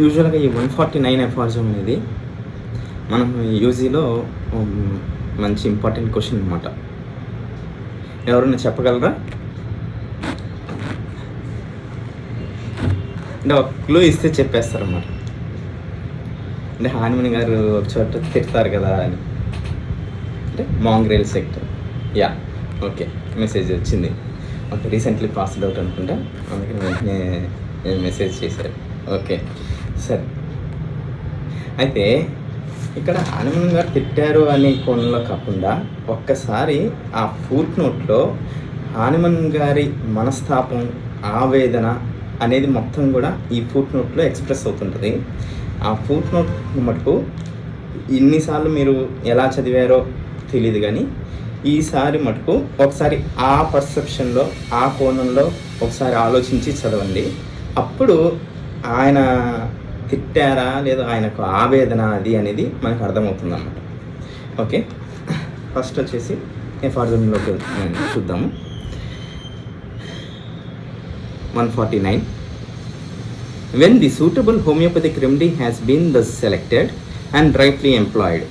యూజువల్గా ఈ 149 ఎఫార్జం అనేది మనం యూజీలో మంచి ఇంపార్టెంట్ క్వశ్చన్ అనమాట. ఎవరైనా చెప్పగలరా? అంటే ఒక క్లూ ఇస్తే చెప్పేస్తారన్నమాట. అంటే హానిమన్ గారు ఒక చోట తిడతారు కదా అని, అంటే మాంగ్రేల్ సెక్టర్. యా, ఓకే, మెసేజ్ వచ్చింది. ఓకే, రీసెంట్లీ పాస్డ్ అవుట్ అనుకుంటా, అందుకని వెంటనే మెసేజ్ చేశారు. ఓకే, సరే. అయితే ఇక్కడ హానిమన్ గారు తిట్టారు అనే కోణంలో కాకుండా ఒక్కసారి ఆ ఫుట్ నోట్లో హానిమన్ గారి మనస్తాపం, ఆవేదన అనేది మొత్తం కూడా ఈ ఫుట్ నోట్లో ఎక్స్ప్రెస్ అవుతుంటుంది. ఆ ఫుట్ నోట్ మటుకు ఇన్నిసార్లు మీరు ఎలా చదివారో తెలియదు, కానీ ఈసారి మటుకు ఒకసారి ఆ పర్సెప్షన్లో, ఆ కోణంలో ఒకసారి ఆలోచించి చదవండి. అప్పుడు ఆయన తిట్టారా లేదా ఆయనకు ఆవేదన అది అనేది మనకు అర్థమవుతుంది అన్నమాట. ఓకే, ఫస్ట్ వచ్చేసి ఎఫార్జంలోకి చూద్దాము. 149. When the suitable homeopathic remedy has been thus selected and rightly employed.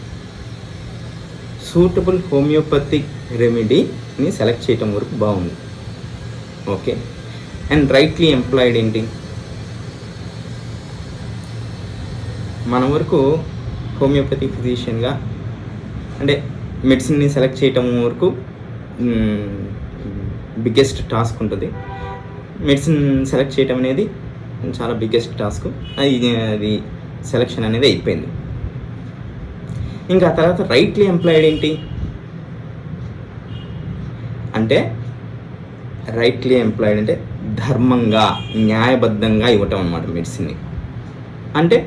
Suitable homeopathic రెమెడీని సెలెక్ట్ చేయటం వరకు బాగుంది. ఓకే, అండ్ రైట్లీ ఎంప్లాయిడ్ ఏంటి? మన వరకు హోమియోపతి ఫిజిషియన్గా అంటే మెడిసిన్ని సెలెక్ట్ చేయటం వరకు బిగ్గెస్ట్ టాస్క్ ఉంటుంది. మెడిసిన్ సెలెక్ట్ చేయటం అనేది చాలా బిగ్గెస్ట్ టాస్క్. అది సెలెక్షన్ అనేది అయిపోయింది. ఇంకా ఆ తర్వాత రైట్లీ ఎంప్లాయిడ్ ఏంటి అంటే, రైట్లీ ఎంప్లాయిడ్ అంటే ధర్మంగా, న్యాయబద్ధంగా ఇవ్వటం అన్నమాట మెడిసిన్ని. అంటే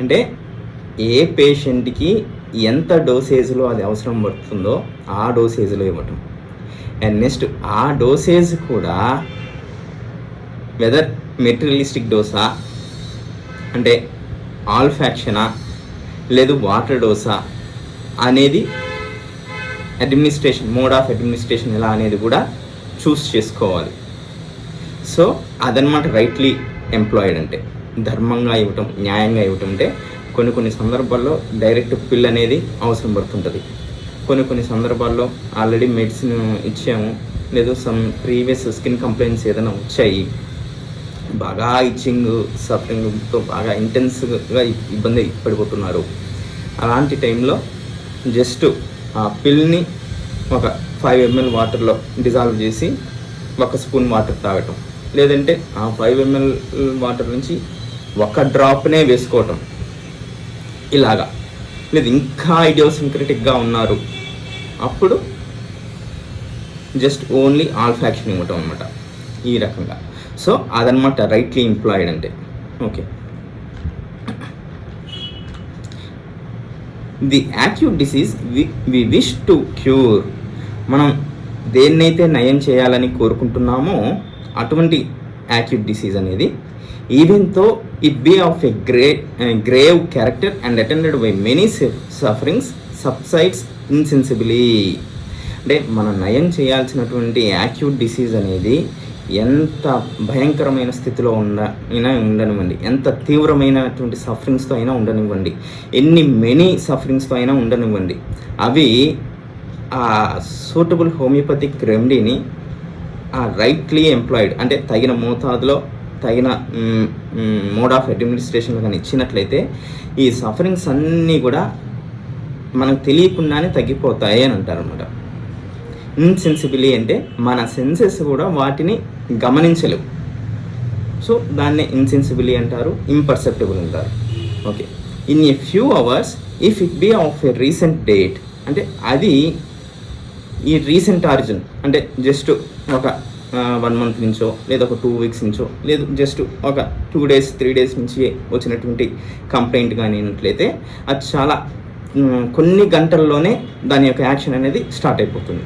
అంటే ఏ పేషెంట్కి ఎంత డోసేజ్లో అది అవసరం పడుతుందో ఆ డోసేజ్లో ఇవ్వటం. అండ్ నెక్స్ట్ ఆ డోసేజ్ కూడా వెదర్ మెటీరియలిస్టిక్ డోసా, అంటే ఆల్ఫాక్షనా, లేదు వాటర్ డోసా అనేది అడ్మినిస్ట్రేషన్, మోడ్ ఆఫ్ అడ్మినిస్ట్రేషన్ ఎలా అనేది కూడా చూస్ చేసుకోవాలి. సో అదనమాట రైట్లీ ఎంప్లాయిడ్ అంటే, ధర్మంగా ఇవ్వటం, న్యాయంగా ఇవ్వటం. అంటే కొన్ని సందర్భాల్లో డైరెక్ట్ పిల్ అనేది అవసరం పడుతుంటుంది. కొన్ని సందర్భాల్లో ఆల్రెడీ మెడిసిన్ ఇచ్చాము, లేదు సమ్ ప్రీవియస్ స్కిన్ కంప్లైంట్స్ ఏదైనా వచ్చాయి, బాగా ఇచ్చింగ్, సఫరింగ్తో బాగా ఇంటెన్స్గా ఇబ్బంది పడిపోతున్నారు. అలాంటి టైంలో జస్ట్ ఆ పిల్ని ఒక 5 ml వాటర్లో డిజాల్వ్ చేసి 1 స్పూన్ వాటర్ తాగటం, లేదంటే ఆ 5 ml వాటర్ నుంచి 1 డ్రాప్నే వేసుకోవటం. ఇలాగా. లేదు ఇంకా ఐడియోసింక్రటిక్గా ఉన్నారు, అప్పుడు జస్ట్ ఓన్లీ ఆల్ఫాక్షన్ ఇవ్వటం అనమాట, ఈ రకంగా. సో అదనమాట రైట్లీ ఎంప్లాయిడ్ అంటే. Okay, the acute disease we wish to cure. మనం దేన్నైతే నయం చేయాలని కోరుకుంటున్నామో అటువంటి యాక్యూట్ డిసీజ్ అనేది, even though it be of a grave character and attended by many sufferings subsides insensibly. అంటే మనం నయం చేయాల్సినటువంటి యాక్యూట్ డిసీజ్ అనేది ఎంత భయంకరమైన స్థితిలో అయినా ఉండనివ్వండి, ఎంత తీవ్రమైనటువంటి సఫరింగ్స్తో అయినా ఉండనివ్వండి, మెనీ సఫరింగ్స్తో అయినా ఉండనివ్వండి, అవి ఆ సూటబుల్ హోమియోపతిక్ రెమెడీని ఆ రైట్లీ ఎంప్లాయిడ్ అంటే తగిన మోతాదులో, తగిన మోడ్ ఆఫ్ అడ్మినిస్ట్రేషన్లో కానీ ఇచ్చినట్లయితే ఈ సఫరింగ్స్ అన్నీ కూడా మనకు తెలియకుండానే తగ్గిపోతాయి అని అంటారు అన్నమాట. ఇన్సెన్సిబిలీ అంటే మన సెన్సెస్ కూడా వాటిని గమనించలేవు. సో దాన్నే ఇన్సెన్సిబిలీ అంటారు, ఇంపర్సెప్టబుల్ అంటారు. Okay, in a few hours if it be of a recent date, అంటే అది ఈ రీసెంట్ ఆరిజిన్, అంటే జస్ట్ ఒక 1 month నుంచో, లేదా ఒక 2 weeks నుంచో, లేదు జస్ట్ ఒక 2 days 3 days నుంచి వచ్చినటువంటి కంప్లైంట్ కానీ అయినట్లయితే అది చాలా కొన్ని గంటల్లోనే దాని యొక్క యాక్షన్ అనేది స్టార్ట్ అయిపోతుంది.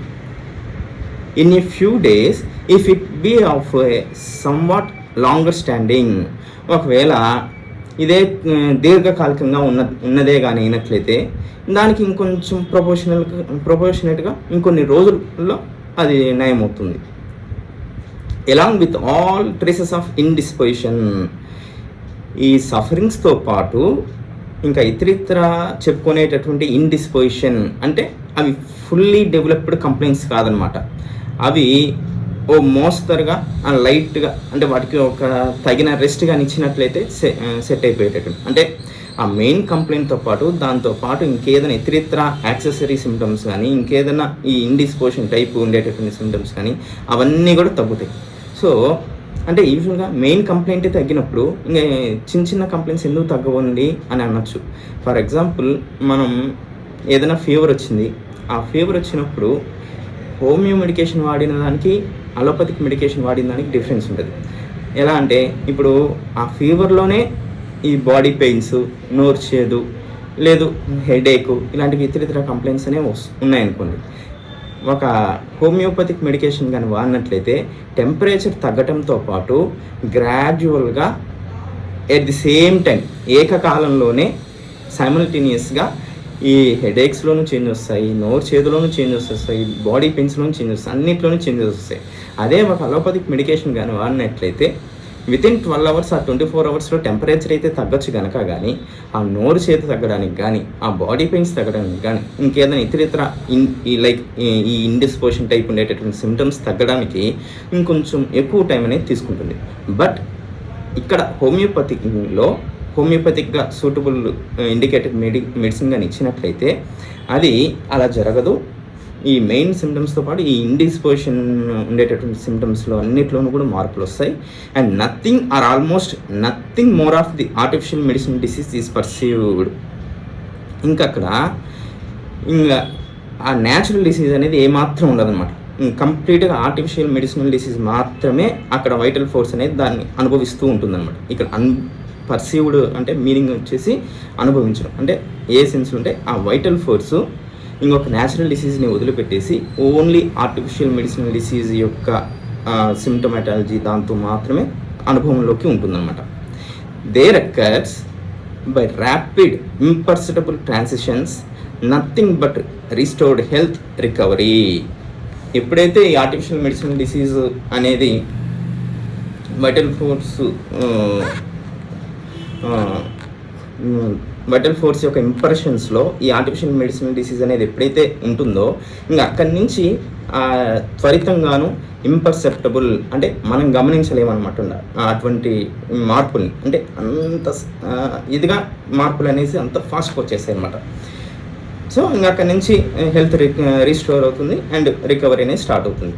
In a few days if it be of somewhat longer standing, ఒకవేళ ఇదే దీర్ఘకాలికంగా ఉన్నదే కానీ అయినట్లయితే దానికి ఇంకొంచెం ప్రొపోర్షనేట్గా ఇంకొన్ని రోజుల్లో అది ఈ సఫరింగ్స్తో పాటు ఇంకా ఇతరితర చెప్పుకునేటటువంటి ఇండిస్పోజిషన్ అంటే అవి ఫుల్లీ డెవలప్డ్ కంప్లైంట్స్ కాదనమాట. అవి ఓ మోస్తరుగా లైట్గా అంటే వాటికి ఒక తగిన రెస్ట్ కానీ ఇచ్చినట్లయితే సెట్ అయిపోయేటటువంటి, అంటే ఆ మెయిన్ కంప్లైంట్తో పాటు దాంతోపాటు ఇంకేదైనా ఇతరితర యాక్సెసరీ సిమ్టమ్స్ కానీ ఇంకేదైనా ఈ ఇండిస్పోజిషన్ టైప్ ఉండేటటువంటి సిమ్టమ్స్ కానీ అవన్నీ కూడా తగ్గుతాయి. సో అంటే యూజువల్గా మెయిన్ కంప్లైంటే తగ్గినప్పుడు ఇంకా చిన్న చిన్న కంప్లైంట్స్ ఎందుకు తగ్గవండి అని అనొచ్చు. ఫర్ ఎగ్జాంపుల్ మనం ఏదైనా ఫీవర్ వచ్చింది, ఆ ఫీవర్ వచ్చినప్పుడు హోమియో మెడికేషన్ వాడిన దానికి అలోపతిక్ మెడికేషన్ వాడిన దానికి డిఫరెన్స్ ఉంటుంది. ఎలా అంటే ఇప్పుడు ఆ ఫీవర్లోనే ఈ బాడీ పెయిన్స్, నోరు చేదు, లేదు హెడేకు ఇలాంటివి ఇతరితర కంప్లైంట్స్ అనేవి ఉన్నాయనుకోండి. ఒక హోమియోపతిక్ మెడికేషన్ కానీ వాడినట్లయితే టెంపరేచర్ తగ్గటంతో పాటు గ్రాడ్యువల్గా ఎట్ ది సేమ్ టైం ఏకకాలంలోనే సైమల్టేనియస్గా ఈ హెడేక్స్లోనూ చేంజ్ వస్తాయి, నోరు చేతిలోనూ చేంజెస్ వస్తాయి, బాడీ పెయిన్స్లోనూ చేంజెస్ వస్తాయి, అన్నింటిలోనూ చేంజెస్ వస్తాయి. అదే ఒక అలోపతిక్ మెడికేషన్ కానీ వాడినట్లయితే వితిన్ 12 hours ఆ 24 hours టెంపరేచర్ అయితే తగ్గొచ్చు కనుక కానీ ఆ నోరు చేతి తగ్గడానికి కానీ ఆ బాడీ పెయిన్స్ తగ్గడానికి కానీ ఇంకేదైనా ఇతరితర లైక్ ఈ ఇండిస్పోజిషన్ టైప్ ఉండేటటువంటి సిమ్టమ్స్ తగ్గడానికి ఇంకొంచెం ఎక్కువ టైం అనేది తీసుకుంటుంది. బట్ ఇక్కడ హోమియోపతిక్గా సూటబుల్ ఇండికేటెడ్ మెడిసిన్ కానీ ఇచ్చినట్లయితే అది అలా జరగదు. ఈ మెయిన్ సిమ్టమ్స్తో పాటు ఈ ఇండిస్పోజిషన్ ఉండేటటువంటి సిమ్టమ్స్లో అన్నిట్లోనూ కూడా మార్పులు వస్తాయి. And nothing or almost nothing more of the artificial medicine disease is perceived. ఇంకా ఆ న్యాచురల్ డిసీజ్ అనేది ఏమాత్రం ఉండదన్నమాట. కంప్లీట్గా ఆర్టిఫిషియల్ మెడిసినల్ డిసీజ్ మాత్రమే అక్కడ వైటల్ ఫోర్స్ అనేది దాన్ని అనుభవిస్తూ ఉంటుందన్నమాట. ఇక్కడ పర్సీవ్డ్ అంటే మీనింగ్ వచ్చేసి అనుభవించడం, అంటే ఏ సెన్స్ ఉంటే ఆ వైటల్ ఫోర్సు ఇంకొక న్యాచురల్ డిసీజ్ని వదిలిపెట్టేసి ఓన్లీ ఆర్టిఫిషియల్ మెడిసినల్ డిసీజ్ యొక్క సిమ్టమాటాలజీ దాంతో మాత్రమే అనుభవంలోకి ఉంటుందన్నమాట. There occurs by rapid imperceptible transitions nothing but restored health recovery. ఎప్పుడైతే ఈ ఆర్టిఫిషియల్ మెడిసినల్ డిసీజ్ అనేది వైటల్ ఫోర్స్ యొక్క ఇంప్రెషన్స్లో ఈ ఆర్టిఫిషియల్ మెడిసినల్ డిసీజ్ అనేది ఎప్పుడైతే ఉంటుందో ఇంకా అక్కడి నుంచి త్వరితంగాను ఇంపర్సెప్టబుల్ అంటే మనం గమనించలేమన్నమాట అటువంటి మార్పుల్ని, అంటే అంత ఇదిగా మార్పులు అనేసి అంత ఫాస్ట్గా వచ్చేస్తాయి అన్నమాట. సో ఇంకా అక్కడి నుంచి హెల్త్ రీస్టోర్ అవుతుంది అండ్ రికవరీ అనేది స్టార్ట్ అవుతుంది.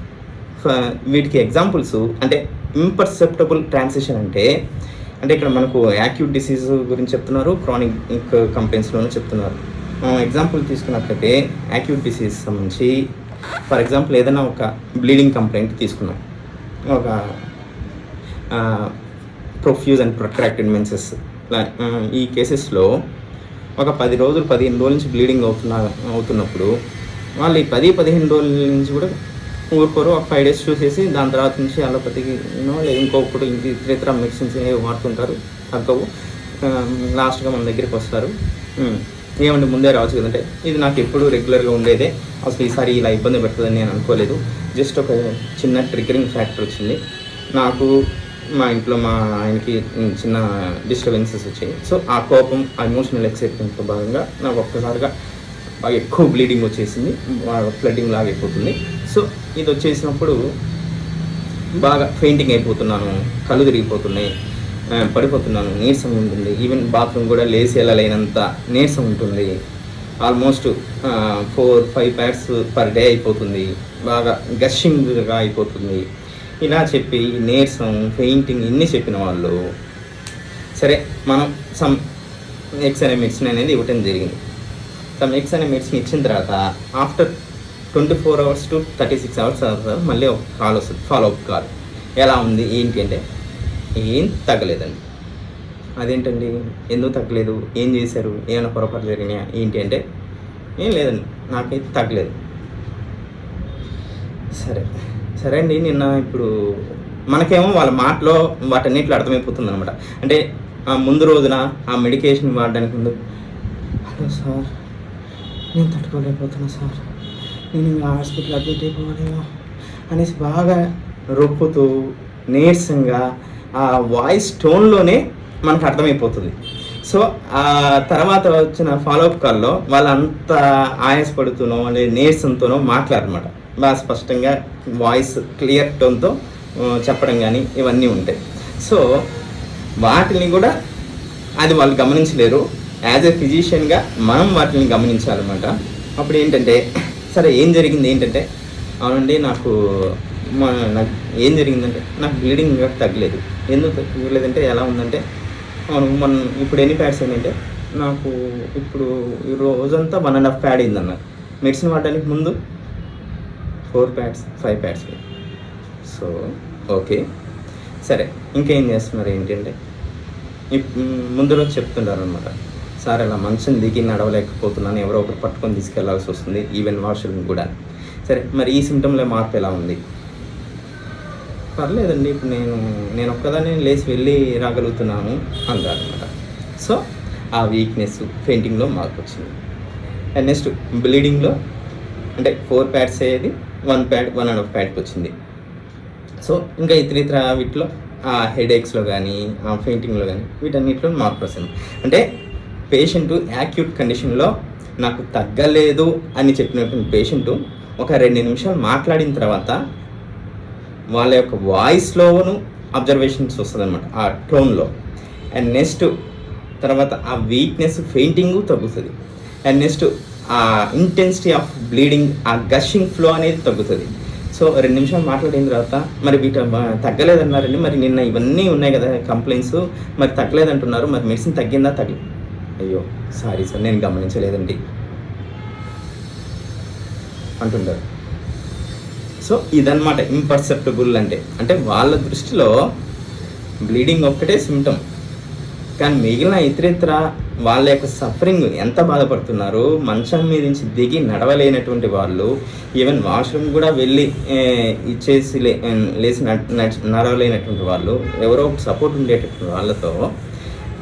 వీటికి ఎగ్జాంపుల్స్ అంటే ఇంపర్సెప్టబుల్ ట్రాన్సిషన్ అంటే ఇక్కడ మనకు యాక్యూట్ డిసీజ్ గురించి చెప్తున్నారు, క్రానిక్ కంప్లైంట్స్లోనూ చెప్తున్నారు. ఎగ్జాంపుల్ తీసుకున్నట్లయితే యాక్యూట్ డిసీజ్ సంబంధించి ఫర్ ఎగ్జాంపుల్ ఏదైనా ఒక బ్లీడింగ్ కంప్లైంట్ తీసుకున్నాం, ఒక ప్రొఫ్యూజ్ అండ్ ప్రొట్రాక్టెడ్ మెన్సెస్. ఈ కేసెస్లో ఒక 10 రోజులు 15 రోజుల నుంచి బ్లీడింగ్ అవుతున్నప్పుడు వాళ్ళు ఈ 10-15 రోజుల నుంచి కూడా ఊరుకోరు. ఒక 5 days చూసేసి దాని తర్వాత నుంచి అలోపతికి లేదా ఇంకొకటి ఇతర మెడిసిన్స్ ఏవి వాడుతుంటారు, తగ్గవు. లాస్ట్గా మన దగ్గరికి వస్తారు, ఏమంటే ముందే రావచ్చు కదంటే ఇది నాకు ఎప్పుడు రెగ్యులర్గా ఉండేదే, అసలు ఈసారి ఇలా ఇబ్బంది పెడుతుందని నేను అనుకోలేదు, జస్ట్ ఒక చిన్న ట్రిగరింగ్ ఫ్యాక్టర్ వచ్చింది నాకు, మా ఇంట్లో మా ఆయనకి చిన్న డిస్టర్బెన్సెస్ వచ్చాయి. సో ఆ కోపం, ఆ ఎమోషనల్ ఎక్సైట్మెంట్తో భాగంగా నాకు ఒక్కసారిగా బాగా ఎక్కువ బ్లీడింగ్ వచ్చేసింది, ఫ్లడ్డింగ్ లాగా అయిపోతుంది. సో ఇది వచ్చేసినప్పుడు బాగా ఫెయింటింగ్ అయిపోతున్నాను, కళ్ళు తిరిగిపోతున్నాయి, పడిపోతున్నాను, నీరసం ఉంటుంది, ఈవెన్ బాత్రూమ్ కూడా లేచి వెళ్ళలేనంత నీరసం ఉంటుంది. ఆల్మోస్ట్ 4-5 pads పర్ డే అయిపోతుంది, బాగా గషింగ్గా అయిపోతుంది. ఇలా చెప్పి నీరసం, ఫెయింటింగ్ ఇన్ని చెప్పిన వాళ్ళు సరే మనం సమ్ ఎక్స్ అనే మెడిసిన్ అనేది ఇవ్వటం జరిగింది. సమ్ ఎక్స్ అనే మెడిసిన్ ఇచ్చిన తర్వాత ఆఫ్టర్ 24 hours to 36 hours మళ్ళీ ఒక కాల్ వస్తుంది, ఫాలోఅప్ కాల్. ఎలా ఉంది ఏంటి అంటే ఏం తగ్గలేదండి. అదేంటండి ఎందుకు తగ్గలేదు, ఏం చేశారు, ఏమైనా పొరపాటు జరిగినాయా ఏంటి అంటే ఏం లేదండి నాకైతే తగ్గలేదు. సరే అండి నిన్న ఇప్పుడు మనకేమో వాళ్ళ మాటలో వాటన్నిటిలో అర్థమైపోతుంది అనమాట. అంటే ముందు రోజున ఆ మెడికేషన్ వాడడానికి ముందు హలో సార్ నేను తట్టుకోలేకపోతున్నా సార్, నేను ఇంకా హాస్పిటల్ అడ్మిట్ అయిపోవాలేమో అనేసి బాగా రొప్పుతూ నీరసంగా ఆ వాయిస్ టోన్లోనే మనకు అర్థమైపోతుంది. సో ఆ తర్వాత వచ్చిన ఫాలోఅప్ కాల్లో వాళ్ళంత ఆయాసపడుతూనో లేదా నీరసంతోనో మాట్లాడనమాట. బాగా స్పష్టంగా వాయిస్ క్లియర్ టోన్తో చెప్పడం కానీ ఇవన్నీ ఉంటాయి. సో వాటిని కూడా అది వాళ్ళు గమనించలేరు. యాజ్ ఎ ఫిజిషియన్గా మనం వాటిని గమనించాలన్నమాట. అప్పుడు ఏంటంటే సరే ఏం జరిగింది ఏంటంటే, అవునండి నాకు ఏం జరిగిందంటే నాకు బ్లీడింగ్ ఇంకా తగ్గలేదు. ఎందుకు తగ్గలేదంటే ఎలా ఉందంటే, మనం ఇప్పుడు ఎన్ని ప్యాడ్స్ ఏంటంటే నాకు ఇప్పుడు ఈ రోజంతా 1.5 ప్యాడ్ అయిందన్నారు. మెడిసిన్ వాడడానికి ముందు 4 ప్యాడ్స్ 5 ప్యాడ్స్. సో ఓకే సరే ఇంకేం చేస్తున్నారు ఏంటంటే ముందు రోజు చెప్తుంటారు అనమాట, సార్ ఇలా మంచం దిగి నడవలేకపోతున్నాను, ఎవరో ఒకరు పట్టుకొని తీసుకెళ్లాల్సి వస్తుంది, ఈవెన్ వాష్రూమ్ కూడా. సరే మరి ఈ సిమ్టంలో మార్పు ఎలా ఉంది? పర్లేదండి ఇప్పుడు నేను ఒక్కదాన్ని లేచి వెళ్ళి రాగలుగుతున్నాను అంటారు అనమాట. సో ఆ వీక్నెస్ ఫెయింటింగ్లో మార్పు వచ్చింది. అండ్ నెక్స్ట్ బ్లీడింగ్లో అంటే 4 ప్యాడ్స్ అయ్యేది 1 ప్యాడ్ 1.5 ప్యాడ్కి వచ్చింది. సో ఇంకా ఇతర వీటిలో ఆ హెడేక్స్లో కానీ ఆ ఫెయింటింగ్లో కానీ వీటన్నిటిలో మార్పు వస్తుంది. అంటే పేషెంటు యాక్యూట్ కండిషన్లో నాకు తగ్గలేదు అని చెప్పినటువంటి పేషెంటు ఒక 2 నిమిషాలు మాట్లాడిన తర్వాత వాళ్ళ యొక్క వాయిస్లోను అబ్జర్వేషన్స్ వస్తుంది అనమాట, ఆ టోన్లో. అండ్ నెక్స్ట్ తర్వాత ఆ వీక్నెస్ ఫెయింటింగు తగ్గుతుంది. అండ్ నెక్స్ట్ ఆ ఇంటెన్సిటీ ఆఫ్ బ్లీడింగ్, ఆ గషింగ్ ఫ్లో అనేది తగ్గుతుంది. సో 2 నిమిషాలు మాట్లాడిన తర్వాత మరి తగ్గలేదన్నారండి, మరి నిన్న ఇవన్నీ ఉన్నాయి కదా కంప్లైంట్స్, మరి తగ్గలేదంటున్నారు, మరి మెడిసిన్ తగ్గిందా? అయ్యో సారీ సార్ నేను గమనించలేదండి అంటుంటారు. సో ఇదన్నమాట ఇంపర్సెప్టబుల్ అంటే వాళ్ళ దృష్టిలో బ్లీడింగ్ ఒక్కటే సిమ్టమ్, కానీ మిగిలిన ఇతర వాళ్ళ యొక్క సఫరింగ్ ఎంత బాధపడుతున్నారు, మంచం మీద నుంచి దిగి నడవలేనటువంటి వాళ్ళు, ఈవెన్ వాష్రూమ్ కూడా వెళ్ళి ఇచ్చేసి లేచి నడవలేనటువంటి వాళ్ళు, ఎవరో సపోర్ట్ ఉండేటటువంటి వాళ్ళతో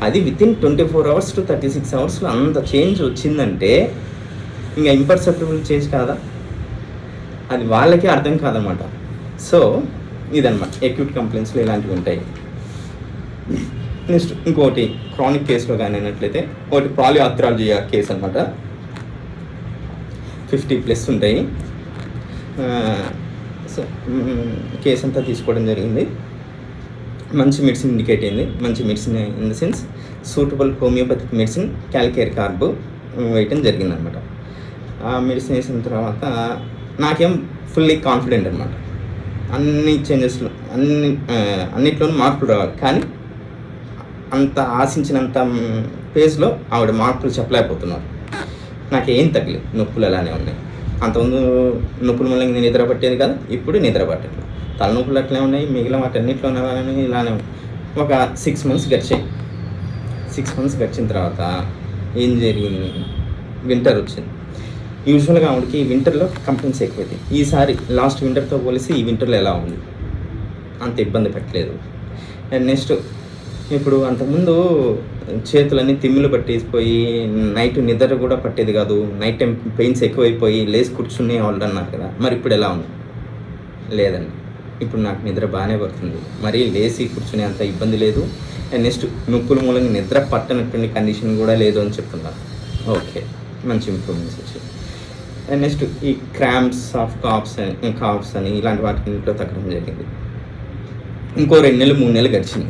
అది వితిన్ 24 hours to 36 hours అంత చేంజ్ వచ్చిందంటే ఇంకా ఇంపర్సెప్టబుల్ చేంజ్ కాదా? అది వాళ్ళకే అర్థం కాదనమాట. సో ఇదన్నమాట అక్యూట్ కంప్లైంట్స్లో ఇలాంటివి ఉంటాయి. నెక్స్ట్ ఇంకోటి క్రానిక్ కేసులో కానీ అయినట్లయితే ఒకటి పాలిఆర్థరాలజీ కేసు అనమాట. 50+ ఉంటాయి. సో కేసు అంతా తీసుకోవడం జరిగింది. మంచి మెడిసిన్ ఇండికేట్ అయింది. మంచి medicine in the sense suitable homeopathic medicine calcarea carb వేయటం జరిగిందనమాట. ఆ మెడిసిన్ వేసిన తర్వాత నాకేం ఫుల్లీ కాన్ఫిడెంట్ అనమాట, అన్ని చేంజెస్లో అన్నిట్లోనూ మార్పులు రావాలి. కానీ అంత ఆశించినంత ఫేజ్లో ఆవిడ మార్పులు చెప్పలేకపోతున్నారు. నాకేం తగ్గలేదు, నొప్పులు అలానే ఉన్నాయి. అంతకుముందు నొప్పుల వల్ల నేను నిద్ర పట్టేది కాదు, ఇప్పుడు నిద్ర పట్టట్లేదు. తలనొప్పులు అట్లే ఉన్నాయి, మిగిలిన వాటన్నిటిలో ఇలానే ఒక 6 months గడిచాయి. 6 months గడిచిన తర్వాత ఏం జరిగింది, వింటర్ వచ్చింది. యూజువల్గా ఆవిడకి వింటర్లో కంప్లైంట్స్ ఎక్కువైతాయి. ఈసారి లాస్ట్ వింటర్తో పోలిసి ఈ వింటర్లో ఎలా ఉంది, అంత ఇబ్బంది పెట్టలేదు. అండ్ నెక్స్ట్ ఇప్పుడు అంతకుముందు చేతులన్నీ తిమ్మిలు పట్టేసిపోయి నైట్ నిద్ర కూడా పట్టేది కాదు, నైట్ టైం పెయిన్స్ ఎక్కువైపోయి లేచి కూర్చునే వాళ్ళు అన్నారు కదా, మరి ఇప్పుడు ఎలా ఉంది? లేదండి ఇప్పుడు నాకు నిద్ర బాగానే పడుతుంది, మరీ లేచి కూర్చునే అంత ఇబ్బంది లేదు. అండ్ నెక్స్ట్ నొప్పుల మూలంగా నిద్ర పట్టనటువంటి కండిషన్ కూడా లేదు అని చెప్తున్నారు. ఓకే, మంచి ఇంప్రూవ్మెంట్స్ వచ్చాయి. అండ్ నెక్స్ట్ ఈ క్రాంప్స్ ఆఫ్ కాఫ్స్ అని ఇలాంటి వాటిలో తగ్గడం జరిగింది. ఇంకో 2 నెలలు 3 నెలలు గడిచింది.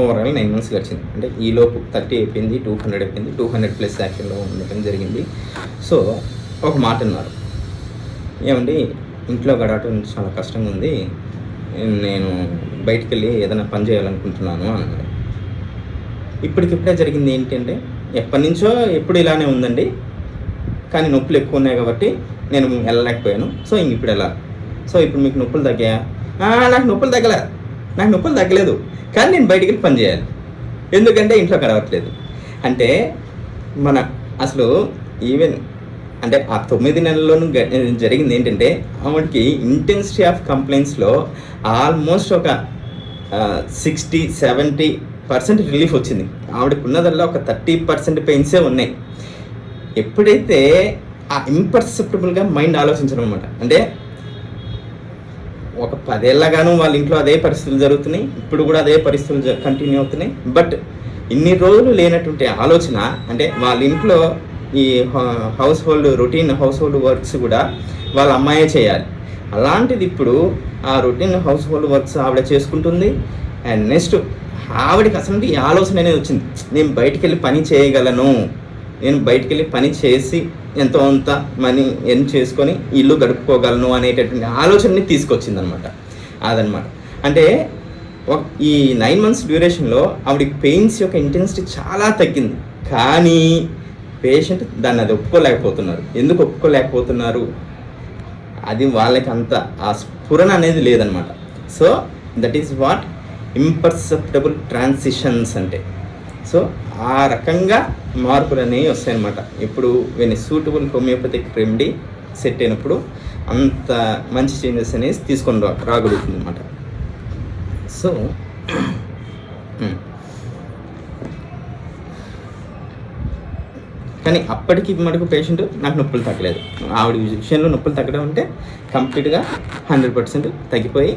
ఓవరాల్ 9 months గడిచింది. అంటే ఈలోపు 30 అయిపోయింది, 200 అయిపోయింది, 200+ యాక్షన్లో ఉండటం జరిగింది. సో ఒక మాట అన్నారు, ఏమండి ఇంట్లో గడవటం చాలా కష్టంగా ఉంది, నేను బయటికి వెళ్ళి ఏదైనా పని చేయాలనుకుంటున్నాను అని అన్నారు. ఇప్పటికిప్పుడే జరిగింది ఏంటంటే ఎప్పటి నుంచో ఎప్పుడు ఇలానే ఉందండి, కానీ నొప్పులు ఎక్కువ ఉన్నాయి కాబట్టి నేను వెళ్ళలేకపోయాను. సో ఇప్పుడు ఎలా? సో ఇప్పుడు మీకు నొప్పులు తగ్గాయా? నాకు నొప్పులు తగ్గలేదు, కానీ నేను బయటికి వెళ్ళి పని చేయాలి, ఎందుకంటే ఇంట్లో గడవట్లేదు. అంటే మన అసలు ఈవెన్ అంటే ఆ 9 నెలల్లోనూ జరిగింది ఏంటంటే ఆవిడకి ఇంటెన్సిటీ ఆఫ్ కంప్లైంట్స్లో ఆల్మోస్ట్ ఒక 60-70% రిలీఫ్ వచ్చింది. ఆవిడకి ఉన్నదల్లా ఒక 30% పెయిన్సే ఉన్నాయి. ఎప్పుడైతే ఆ ఇంపర్సెప్టబుల్గా మైండ్ ఆలోచించడం అనమాట, అంటే ఒక 10 ఏళ్ళగాను వాళ్ళ ఇంట్లో అదే పరిస్థితులు జరుగుతున్నాయి, ఇప్పుడు కూడా అదే పరిస్థితులు కంటిన్యూ అవుతున్నాయి. బట్ ఇన్ని రోజులు లేనటువంటి ఆలోచన, అంటే వాళ్ళ ఇంట్లో ఈ రొటీన్ హౌస్ హోల్డ్ వర్క్స్ కూడా వాళ్ళ అమ్మాయే చేయాలి. అలాంటిది ఇప్పుడు ఆ రొటీన్ హౌస్ హోల్డ్ వర్క్స్ ఆవిడ చేసుకుంటుంది. అండ్ నెక్స్ట్ ఆవిడకి అసలు ఈ ఆలోచన అనేది వచ్చింది, నేను బయటికి వెళ్ళి పని చేయగలను, నేను బయటికి వెళ్ళి పని చేసి ఎంతో అంత మనీ ఎర్న్ చేసుకొని ఇల్లు గడుపుకోగలను అనేటటువంటి ఆలోచనని తీసుకొచ్చిందనమాట. అదనమాట. అంటే ఈ 9 months డ్యూరేషన్లో ఆవిడకి పెయిన్స్ యొక్క ఇంటెన్సిటీ చాలా తగ్గింది. కానీ పేషెంట్ దాన్ని అది ఒప్పుకోలేకపోతున్నారు. ఎందుకు ఒప్పుకోలేకపోతున్నారు? అది వాళ్ళకి అంత ఆ స్ఫురణ అనేది లేదనమాట. So that is what imperceptible transitions అంటే. సో ఆ రకంగా మార్పులు అనేవి వస్తాయన్నమాట. ఇప్పుడు when suitable homeopathic remedy set అయినప్పుడు అంత మంచి చేంజెస్ అనేవి తీసుకొని రాగలుగుతుంది అనమాట. సో కానీ అప్పటికి మనకు పేషెంట్ నాకు నొప్పులు తగ్గలేదు, ఆవిడ విషయంలో నొప్పులు తగ్గడం అంటే కంప్లీట్గా 100% తగ్గిపోయి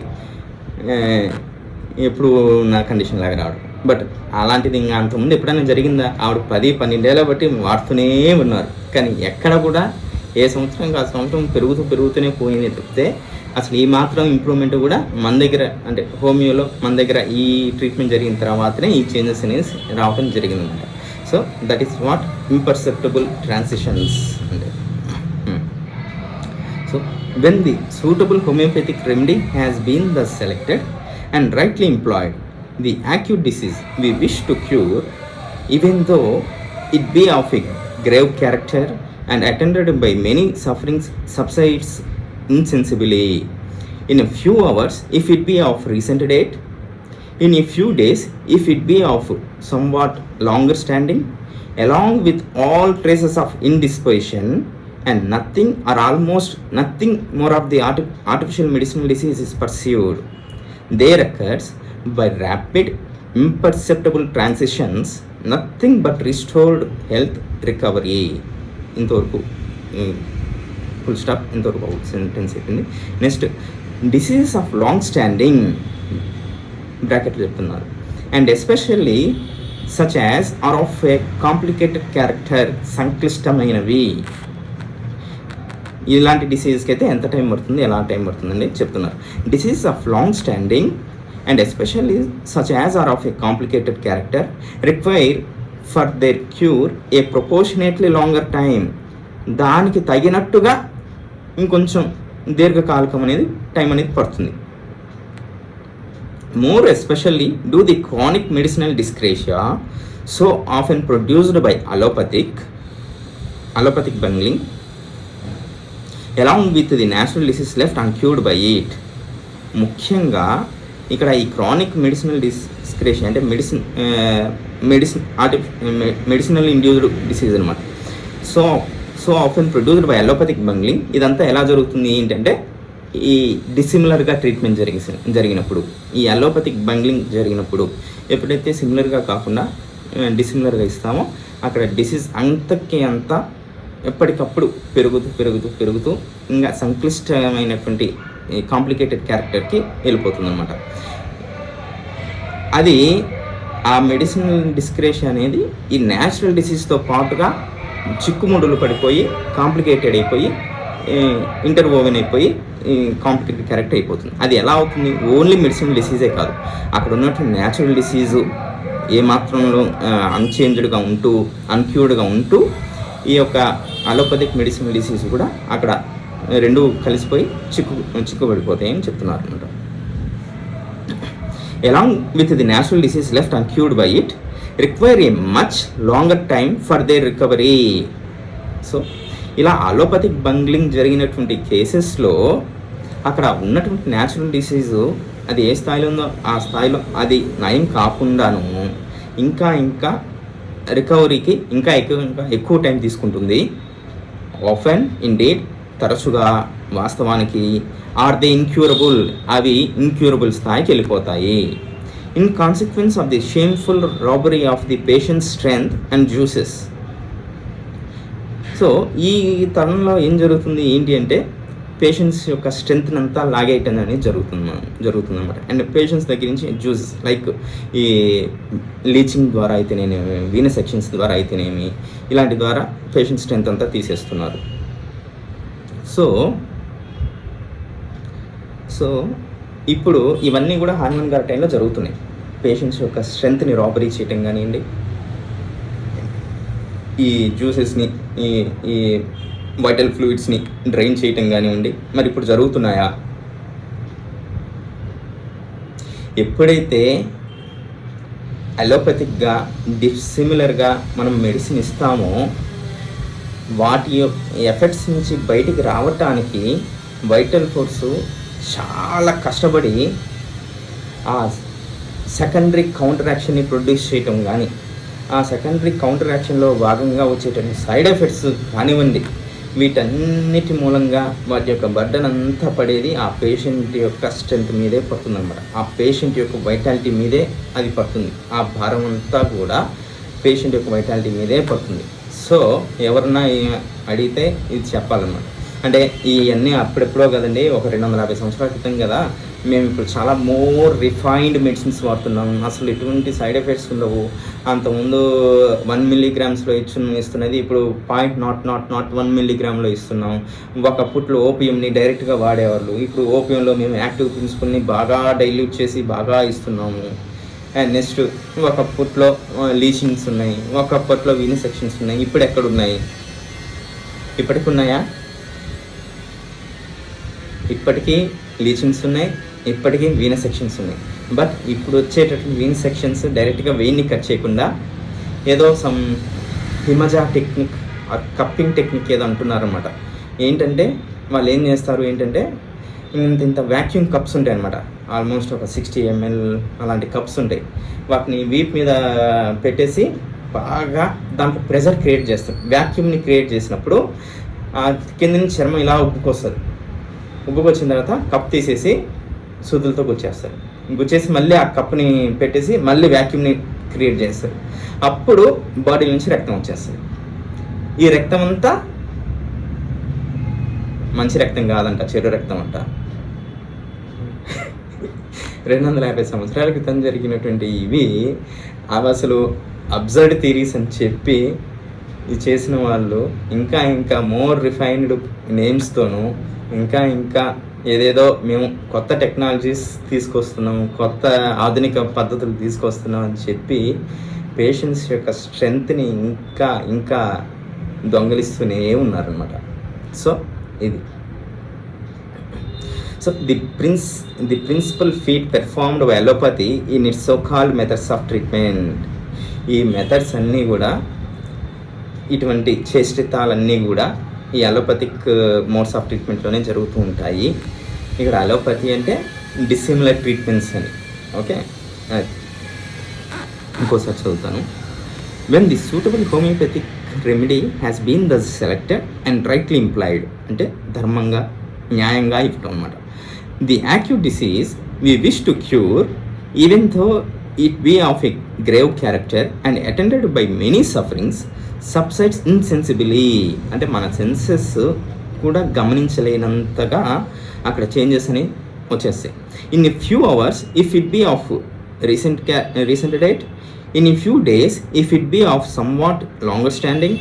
ఎప్పుడు నా కండిషన్ లాగా రావడం. బట్ అలాంటిది ఇంకా అంతకుముందు ఎప్పుడైనా జరిగిందా? ఆవిడ 10-12 ఏళ్ళ బట్టి వాడుతూనే ఉన్నారు. కానీ ఎక్కడ కూడా ఏ సంవత్సరం ఆ సంవత్సరం పెరుగుతూనే పోయింది తప్పితే అసలు ఈ మాత్రం ఇంప్రూవ్మెంట్ కూడా మన దగ్గర, అంటే హోమియోలో మన దగ్గర ఈ ట్రీట్మెంట్ జరిగిన తర్వాతనే ఈ చేంజెస్ అనేది రావడం జరిగిందన్నమాట. So that is what imperceptible transitions అంటే. So when the suitable homeopathic remedy has been thus selected and rightly employed, the acute disease we wish to cure, even though it be of a grave character and attended by many sufferings, subsides insensibly in a few hours if it be of recent date, in a few days if it be of somewhat longer standing, along with all traces of indisposition, and nothing or almost nothing more of the artificial medicinal disease is pursued. There occurs by rapid imperceptible transitions nothing but restored health recovery. ఇంతవరకు full stop, ఇంతవరకు out sentence అయిపోయింది. Next diseases of long standing బ్రాకెట్లు చెప్తున్నారు. And especially such as are of a complicated character, సంక్లిష్టమైనవి. ఇలాంటి డిసీజ్కి అయితే ఎంత టైం పడుతుంది, ఎలా టైం పడుతుందని చెప్తున్నారు. Disease of long standing and especially such as are of a complicated character require for their cure a proportionately longer time. దానికి తగినట్టుగా ఇంకొంచెం దీర్ఘకాలికం అనేది టైం అనేది పడుతుంది. More especially do the chronic medicinal dyscrasia so often produced by allopathic bungling along with the natural disease left uncured by it. ముఖ్యంగా ఇక్కడ ఈ క్రానిక్ మెడిసినల్ డిస్క్రేషన్ అంటే మెడిసినల్ ఇండ్యూస్డ్ డిసీజ్ అనమాట. So often produced by allopathic bungling. ఇదంతా ఎలా జరుగుతుంది ఏంటంటే ఈ డిసిమిలర్గా ట్రీట్మెంట్ జరిగినప్పుడు, ఈ అలోపతిక్ బంగ్లింగ్ జరిగినప్పుడు ఎప్పుడైతే సిమిలర్గా కాకుండా డిసిమిలర్గా ఇస్తామో అక్కడ డిసీజ్ అంతకి అంతా ఎప్పటికప్పుడు పెరుగుతూ ఇంకా సంక్లిష్టమైనటువంటి కాంప్లికేటెడ్ క్యారెక్టర్కి వెళ్ళిపోతుంది అనమాట. అది ఆ మెడిసినల్ డిస్క్రేషన్ అనేది ఈ న్యాచురల్ డిసీజ్తో పాటుగా చిక్కుముడులు పడిపోయి కాంప్లికేటెడ్ అయిపోయి ఇంటర్వోవెన్ అయిపోయి కాంప్లికేటెడ్ క్యారెక్టర్ అయిపోతుంది. అది ఎలా అవుతుంది? ఓన్లీ మెడిసినల్ డిసీజే కాదు, అక్కడ ఉన్నటువంటి న్యాచురల్ డిసీజు ఏమాత్రంలో అన్చేంజ్డ్గా ఉంటూ అన్క్యూర్డ్గా ఉంటూ ఈ యొక్క అలోపతిక్ మెడిసినల్ డిసీజ్ కూడా అక్కడ రెండు కలిసిపోయి చిక్కుబడిపోతాయి అని చెప్తున్నారు అనమాట. Along with the natural disease left uncured by it require a much longer time for their recovery. So ఇలా అలోపతిక్ బంగ్లింగ్ జరిగినటువంటి కేసెస్లో అక్కడ ఉన్నటువంటి న్యాచురల్ డిసీజు అది ఏ స్థాయిలో ఉందో ఆ స్థాయిలో అది నయం కాకుండాను ఇంకా రికవరీకి ఇంకా ఎక్కువ టైం తీసుకుంటుంది. ఆఫెన్ ఇండీడ్, తరచుగా, వాస్తవానికి, ఆర్ దే ఇన్క్యూరబుల్, అవి ఇన్క్యూరబుల్ స్థాయికి వెళ్ళిపోతాయి. In consequence of the shameful robbery of the patient strength and juices. So ఈ తరంలో ఏం జరుగుతుంది ఏంటి అంటే పేషెంట్స్ యొక్క స్ట్రెంత్ అంతా లాగేయటం అనేది జరుగుతుంది అనమాట. అండ్ పేషెంట్స్ దగ్గర నుంచి జ్యూసెస్ లైక్ ఈ లీచింగ్ ద్వారా అయితేనేమి, వీనస్ సెక్షన్స్ ద్వారా అయితేనేమి, ఇలాంటి ద్వారా పేషెంట్ స్ట్రెంత్ అంతా తీసేస్తున్నారు. సో ఇప్పుడు ఇవన్నీ కూడా హార్మోన్ గారి టైంలో జరుగుతున్నాయి. పేషెంట్స్ యొక్క స్ట్రెంత్ని రాబరీ చేయటం కానివ్వండి, ఈ జ్యూసెస్ని, ఈ వైటల్ ఫ్లూయిడ్స్ని డ్రైన్ చేయటం కానివ్వండి, మరి ఇప్పుడు జరుగుతున్నాయా? ఎప్పుడైతే అలోపతిక్గా డిసిమిలర్గా మనం మెడిసిన్ ఇస్తామో వాటి ఎఫెక్ట్స్ నుంచి బయటికి రావటానికి వైటల్ ఫోర్స్ చాలా కష్టపడి ఆ సెకండరీ కౌంటర్ యాక్షన్ని ప్రొడ్యూస్ చేయటం కానీ, ఆ సెకండరీ కౌంటర్ యాక్షన్లో భాగంగా వచ్చేటువంటి సైడ్ ఎఫెక్ట్స్ కానివ్వండి, వీటన్నిటి మూలంగా వాటి యొక్క బర్డన్ అంతా పడేది ఆ పేషెంట్ యొక్క స్ట్రెంత్ మీదే పడుతుంది అనమాట. ఆ పేషెంట్ యొక్క వైటాలిటీ మీదే అది పడుతుంది. ఆ భారం అంతా కూడా పేషెంట్ యొక్క వైటాలిటీ మీదే పడుతుంది. సో ఎవరన్నా అడిగితే ఇది చెప్పాలన్నమాట. అంటే ఇవన్నీ అప్పుడెప్పుడో కదండి, ఒక 250 సంవత్సరాల క్రితం కదా. మేము ఇప్పుడు చాలా మోర్ రిఫైన్డ్ మెడిసిన్స్ వాడుతున్నాం. అసలు ఎటువంటి సైడ్ ఎఫెక్ట్స్ ఉండవు. అంతకుముందు 1 మిల్లీగ్రామ్స్లో ఇస్తున్నది ఇప్పుడు 0.001 మిల్లీగ్రామ్లో ఇస్తున్నాం. ఒకప్పట్లో ఓపియంని డైరెక్ట్గా వాడేవాళ్ళు. ఇప్పుడు ఓపియంలో మేము యాక్టివ్ ప్రిన్సిపల్ని బాగా డైల్యూట్ చేసి బాగా ఇస్తున్నాము. అండ్ నెక్స్ట్ ఒకప్పట్లో లీచింగ్స్ ఉన్నాయి, ఒకప్పట్లో వీనస్ సెక్షన్స్ ఉన్నాయి. ఇప్పుడు ఎక్కడున్నాయి? ఇప్పటికి ఉన్నాయా? ఇప్పటికీ లీచింగ్స్ ఉన్నాయి, ఇప్పటికీ వీనస్ సెక్షన్స్ ఉన్నాయి. బట్ ఇప్పుడు వచ్చేటటువంటి వీనస్ సెక్షన్స్ డైరెక్ట్గా వెయిన్ని కట్ చేయకుండా ఏదో సమ్ హిమజా టెక్నిక్ ఆర్ కప్పింగ్ టెక్నిక్ ఏదో అంటున్నారన్నమాట. ఏంటంటే వాళ్ళు ఏం చేస్తారు ఏంటంటే ఇంత వ్యాక్యూమ్ కప్స్ ఉంటాయి అన్నమాట. ఆల్మోస్ట్ ఒక 60 ml అలాంటి కప్స్ ఉంటాయి. వాటిని వీప్ మీద పెట్టేసి బాగా దాంట్లో ప్రెషర్ క్రియేట్ చేస్తారు. వ్యాక్యూమ్ని క్రియేట్ చేసినప్పుడు కింద నుంచి చర్మం ఇలా ఉబ్బుకొచ్చిన తర్వాత కప్ తీసేసి సూదులతో గుచ్చేస్తారు. గుచ్చేసి మళ్ళీ ఆ కప్ని పెట్టేసి మళ్ళీ వ్యాక్యూమ్ని క్రియేట్ చేస్తారు. అప్పుడు బాడీ నుంచి రక్తం వచ్చేస్తుంది. ఈ రక్తం అంతా మంచి రక్తం కాదంట, చెడు రక్తం అంట. 250 సంవత్సరాల క్రితం జరిగినటువంటి ఇవి అసలు అబ్జర్డ్ థియరీస్ అని చెప్పి ఇది చేసిన వాళ్ళు ఇంకా మోర్ రిఫైన్డ్ నేమ్స్తోనూ ఇంకా ఏదేదో మేము కొత్త టెక్నాలజీస్ తీసుకొస్తున్నాం, కొత్త ఆధునిక పద్ధతులు తీసుకొస్తున్నాం అని చెప్పి పేషెంట్స్ యొక్క స్ట్రెంగ్త్ని ఇంకా దొంగలిస్తూనే ఉన్నారనమాట. So the principal feat performed by allopathy in its so called methods of treatment. ఈ మెథడ్స్ అన్నీ కూడా, ఇటువంటి చేష్టితాలన్నీ కూడా ఈ అలోపతిక్ మోడ్స్ ఆఫ్ ట్రీట్మెంట్లోనే జరుగుతూ ఉంటాయి. ఇక్కడ అలోపతి అంటే డిసిమిలర్ ట్రీట్మెంట్స్ అని. ఓకే, ఇంకోసారి చదువుతాను. When the suitable homeopathic remedy has been the selected and rightly employed, అంటే ధర్మంగా న్యాయంగా ఇవ్వటం అనమాట. The acute disease we wish to cure even though it be of a grave character and attended by many sufferings subsides insensibly, అంటే మన senses కూడా గమనించలేనంతగా అక్కడ చేంజెస్ అని వచ్చేస్తాయి. In a few hours if it be of recent date, in a few days if it be of somewhat longer standing,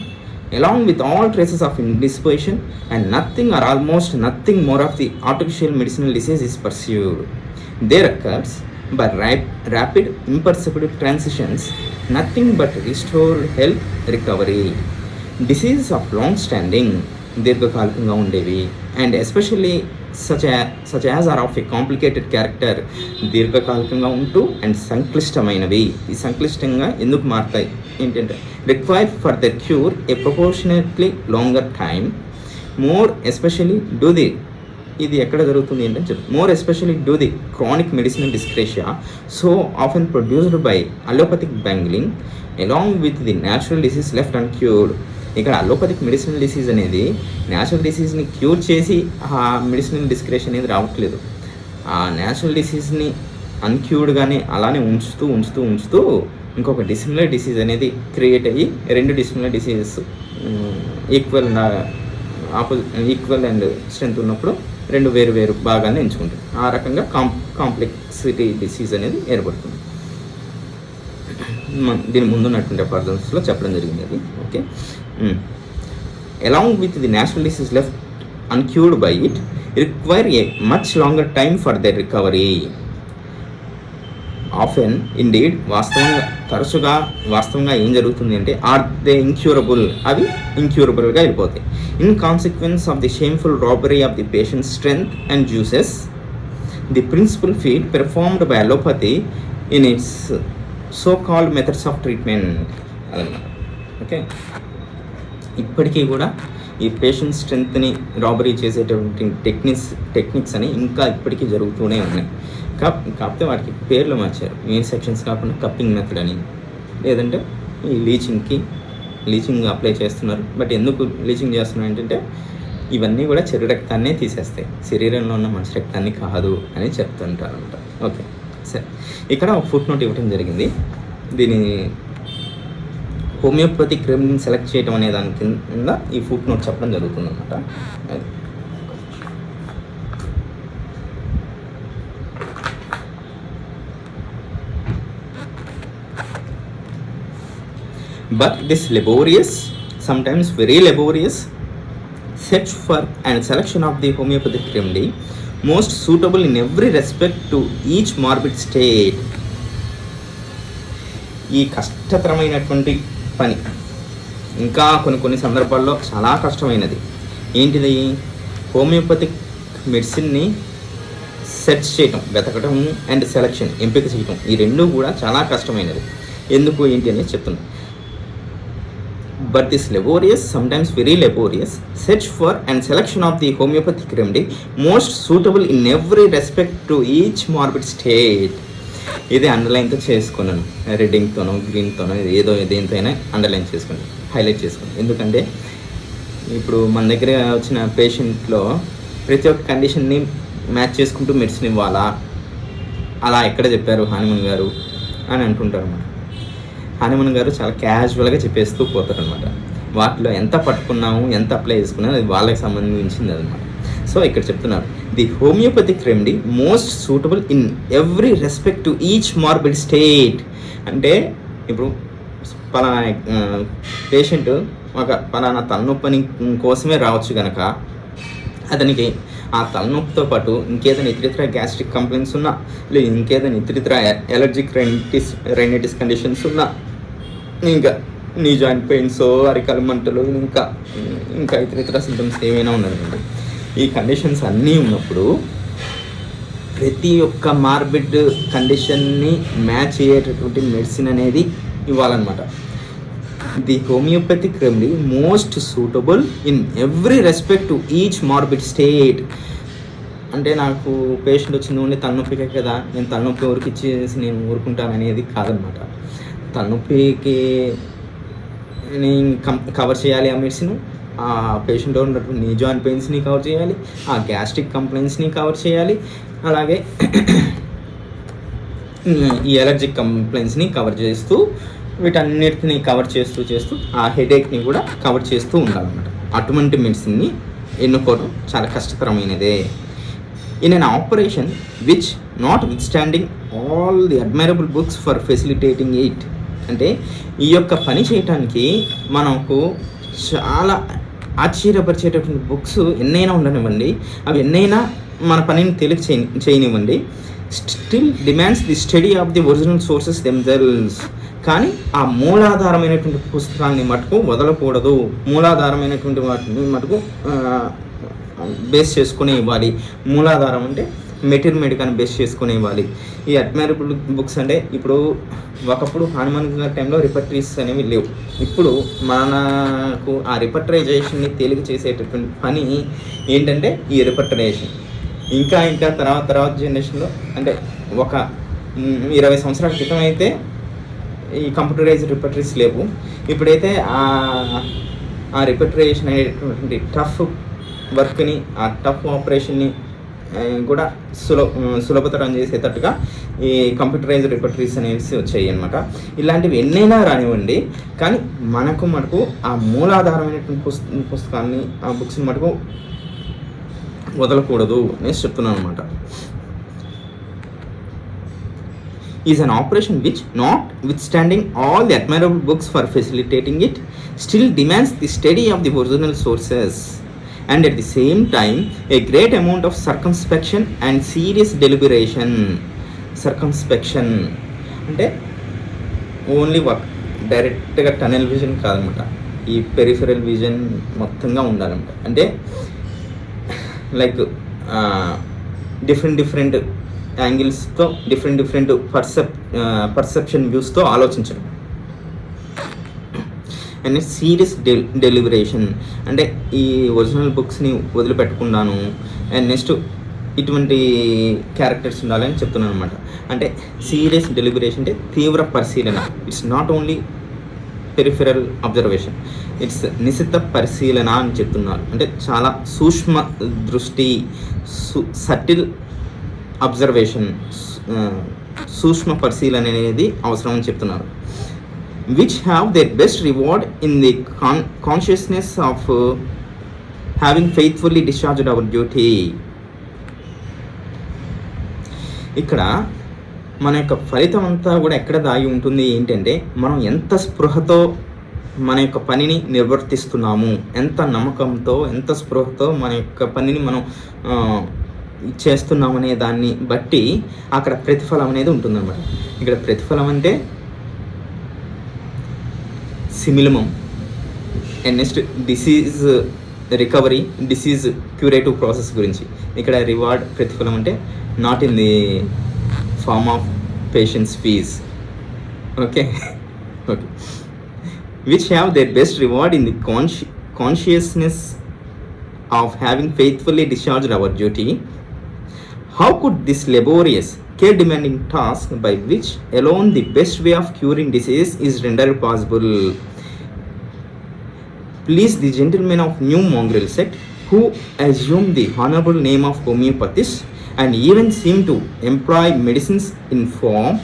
along with all traces of indisposition and nothing or almost nothing more of the artificial medicinal disease is pursued. There occurs by rapid imperceptible transitions nothing but restored health recovery. Diseases of long standing, దీర్ఘకాలికంగా ఉండేవి, and especially such as are of a complicated character, దీర్ఘకాలికంగా ఉంటూ and సంక్లిష్టమైనవి. ఈ సంక్లిష్టంగా ఎందుకు మారుతాయి ఏంటంటే require for the cure a proportionately longer time, more especially do the, ఇది ఎక్కడ జరుగుతుంది ఏంటని చెప్పి, more especially do the chronic medicinal dyscrasia so often produced by allopathic bungling along with the natural disease left uncured. ఇక్కడ allopathic medicinal disease అనేది natural డిసీజ్ని cure చేసి ఆ మెడిసినల్ డిస్క్రేషన్ అనేది రావట్లేదు. ఆ న్యాచురల్ డిసీజ్ని అన్క్యూర్డ్గానే అలానే ఉంచుతూ ఇంకొక డిసిమిలర్ డిసీజ్ అనేది క్రియేట్ అయ్యి 2 dissimilar diseases equal equal and strength ఉన్నప్పుడు రెండు వేరు వేరు భాగాన్ని ఎంచుకుంటుంది. ఆ రకంగా కాంప్లెక్సిటీ డిసీజ్ అనేది ఏర్పడుతుంది. దీని ముందున్నటువంటి పర్సన్స్లో చెప్పడం జరిగింది అది. Okay, along with the natural disease left uncured by it require a much longer time for their recovery. Often indeed వాస్తవంగా ఏం జరుగుతుంది అంటే ఆర్ దే ఇంక్యూరబుల్, అవి ఇంక్యూరబుల్గా వెళ్ళిపోతాయి. In consequence of the shameful robbery of the patient strength and juices, the principal feat performed by allopathy in its so called methods of treatment అదన్నమాట. Okay, ఇప్పటికీ కూడా ఈ పేషెంట్ స్ట్రెంగ్త్ని రాబరీ చేసేటువంటి techniques అని ఇంకా ఇప్పటికీ జరుగుతూనే ఉన్నాయి. కాకపోతే వాటికి పేర్లు మార్చారు. మెయిన్ సెక్షన్స్ కాకుండా కప్పింగ్ మెథడ్ అని, లేదంటే ఈ లీచింగ్ అప్లై చేస్తున్నారు. బట్ ఎందుకు లీచింగ్ చేస్తున్నారు ఏంటంటే ఇవన్నీ కూడా చెడు రక్తాన్నే తీసేస్తాయి, శరీరంలో ఉన్న మంచి రక్తాన్ని కాదు అని చెప్తుంటారు అనమాట. ఓకే, సరే, ఇక్కడ ఒక ఫుట్ నోట్ ఇవ్వడం జరిగింది. దీని హోమియోపతిక్ రెమెడీని సెలెక్ట్ చేయడం అనే దాని కింద ఈ ఫుట్ నోట్ చెప్పడం జరుగుతుంది అనమాట. అది but this laborious, sometimes very laborious search for and selection of the homeopathic remedy most suitable in every respect to each morbid state. ఈ కష్టతరమైనటువంటి పని ఇంకా కొన్ని సందర్భాల్లో చాలా కష్టమైనది. ఏంటిది? హోమియోపతిక్ మెడిసిన్ని సెర్చ్ చేయటం, వెతకటం అండ్ సెలక్షన్, ఎంపిక చేయటం, ఈ రెండు కూడా చాలా కష్టమైనది. ఎందుకు ఏంటి అనేది చెప్తున్నాను. But this laborious, sometimes very laborious, search for and selection of the homeopathic remedy most suitable in every respect to each morbid state. ఇది అండర్లైన్తో చేసుకున్నాను, రెడ్డింగ్తోనో గ్రీన్తోనో ఏదో దేంతో అయినా అండర్లైన్ చేసుకుని హైలైట్ చేసుకున్నాను. ఎందుకంటే ఇప్పుడు మన దగ్గర వచ్చిన పేషెంట్లో ప్రతి ఒక్క కండిషన్ని మ్యాచ్ చేసుకుంటూ మెడిసిన్ ఇవ్వాలా, అలా ఎక్కడ చెప్పారు హానిమన్ గారు అని అంటుంటారు అన్నమాట. హానిమన్ గారు చాలా క్యాజువల్గా చెప్పేస్తూ పోతారనమాట. వాటిలో ఎంత పట్టుకున్నాము, ఎంత అప్లై చేసుకున్నాము, అది వాళ్ళకి సంబంధించింది అనమాట. సో ఇక్కడ చెప్తున్నారు, the homeopathic remedy most suitable in every respect to each morbid state. అంటే ఇప్పుడు పలానా పేషెంట్ ఒక పలానా తలనొప్పని కోసమే రావచ్చు కనుక అతనికి ఆ తలనొప్పితో పాటు ఇంకేదైనా ఇతరితర గ్యాస్ట్రిక్ కంప్లైంట్స్ ఉన్నా, లేదు ఇంకేదైనా ఇతరితర ఎలర్జిక్ రైనైటిస్ కండిషన్స్ ఉన్నా, ఇంకా నీ జాయింట్ పెయిన్స్, అరికాల మంటలు, ఇంకా ఇతరితర సింటమ్స్ ఏమైనా ఉన్నాయండి, ఈ కండిషన్స్ అన్నీ ఉన్నప్పుడు ప్రతి ఒక్క మార్బిడ్ కండిషన్ని మ్యాచ్ అయ్యేటటువంటి మెడిసిన్ అనేది ఇవ్వాలన్నమాట. The homeopathic remedy most suitable in every respect to each morbid state. అంటే నాకు పేషెంట్ వచ్చింది ఉండి తలనొప్పికే కదా, నేను తలనొప్పి ఊరికి ఇచ్చేసి నేను ఊరుకుంటాను అనేది కాదనమాట. తలనొప్పికి నేను కవర్ చేయాలి ఆ మెడిసిన్, ఆ పేషెంట్లో ఉన్నటువంటి నీ జాయింట్ పెయిన్స్ని కవర్ చేయాలి, ఆ గ్యాస్ట్రిక్ కంప్లైంట్స్ని కవర్ చేయాలి, అలాగే ఈ ఎలర్జిక్ కంప్లైంట్స్ని కవర్ చేస్తూ వీటన్నిటిని కవర్ చేస్తూ ఆ హెడేక్ని కూడా కవర్ చేస్తూ ఉండాలన్నమాట. అటువంటి మెడిసిన్ని ఎన్నుకోవడం చాలా కష్టతరమైనదే. In an operation which notwithstanding all the admirable books for facilitating it. అంటే ఈ యొక్క పని చేయటానికి మనకు చాలా ఆశ్చర్యపరిచేటటువంటి బుక్స్ ఎన్నైనా ఉండనివ్వండి, అవి ఎన్నైనా మన పనిని తేలిక చేయనివ్వండి, still demands the study of the original sources themselves. కానీ ఆ మూలాధారమైనటువంటి పుస్తకాన్ని మటుకు వదలకూడదు, మూలాధారమైనటువంటి వాటిని మటుకు బేస్ చేసుకుని ఇవ్వాలి. మూలాధారం అంటే మెటీరియల్ బేస్ చేసుకుని ఇవ్వాలి. ఈ అడ్మైరబుల్ బుక్స్ అంటే ఇప్పుడు ఒకప్పుడు హానుమాన్ గారి టైంలో రిపర్టరీస్ అనేవి లేవు. ఇప్పుడు మనకు ఆ రిపర్టరైజేషన్ని తేలిక చేసేటటువంటి పని ఏంటంటే ఈ రిపర్టరైజేషన్. ఇంకా తర్వాత జనరేషన్లో అంటే ఒక 20 సంవత్సరాల క్రితం అయితే ఈ కంప్యూటరైజ్డ్ రిపర్టరీస్ లేవు. ఇప్పుడైతే ఆ రిపర్టరైజేషన్ అనేటువంటి టఫ్ వర్క్ని, ఆ టఫ్ ఆపరేషన్ని కూడా సులభతరం చేసేటట్టుగా ఈ కంప్యూటరైజ్డ్ రిపర్టరీస్ అనేవి వచ్చాయి అనమాట. ఇలాంటివి ఎన్నైనా రానివ్వండి, కానీ మనకు ఆ మూలాధారమైనటువంటి పుస్తకాన్ని, ఆ బుక్స్ని మటుకు వదలకూడదు అనేసి చెప్తున్నాను అనమాట. is an operation which, notwithstanding all the admirable books for facilitating it, still demands the study of the original sources and at the same time a great amount of circumspection and serious deliberation. Circumspection అంటే only డైరెక్ట్గా tunnel vision కాదనమాట, ఈ peripheral vision మొత్తంగా ఉండాలన్నమాట. అంటే like different యాంగిల్స్తో different perception వ్యూస్తో ఆలోచించడం. అండ్ సీరియస్ డెలిబరేషన్ అంటే ఈ ఒరిజినల్ బుక్స్ని వదిలిపెట్టకుండాను, అండ్ నెక్స్ట్ ఇటువంటి క్యారెక్టర్స్ ఉండాలని చెప్తున్నాను అనమాట. అంటే సీరియస్ డెలిబరేషన్ అంటే తీవ్ర పరిశీలన. It's not only peripheral observation, it's నిశిత పరిశీలన అని చెప్తున్నారు. అంటే చాలా సూక్ష్మ దృష్టి, సటిల్ అబ్జర్వేషన్, సూక్ష్మ పరిశీలన అనేది అవసరం అని చెప్తున్నారు. Which have their best reward in the consciousness of having faithfully discharged our duty. ఇక్కడ మన యొక్క ఫలితం అంతా కూడా ఎక్కడ దాగి ఉంటుంది ఏంటంటే, మనం ఎంత స్పృహతో మన యొక్క పనిని నిర్వర్తిస్తున్నాము, ఎంత నమ్మకంతో, ఎంత స్పృహతో మన యొక్క పనిని మనం చేస్తున్నామనే దాన్ని బట్టి అక్కడ ప్రతిఫలం అనేది ఉంటుందన్నమాట. ఇక్కడ ప్రతిఫలం అంటే simillimum, and next disease recovery, disease curative process గురించి. ఇక్కడ రివార్డ్, ప్రతిఫలం అంటే not in the form of patients fees. Okay, which have their best reward in the consciousness of having faithfully discharged our duty. How could this laborious, care-demanding task, by which alone the best way of curing disease is rendered possible, please the gentlemen of New Mongrel sect, who assume the honorable name of homeopathists and even seem to employ medicines in form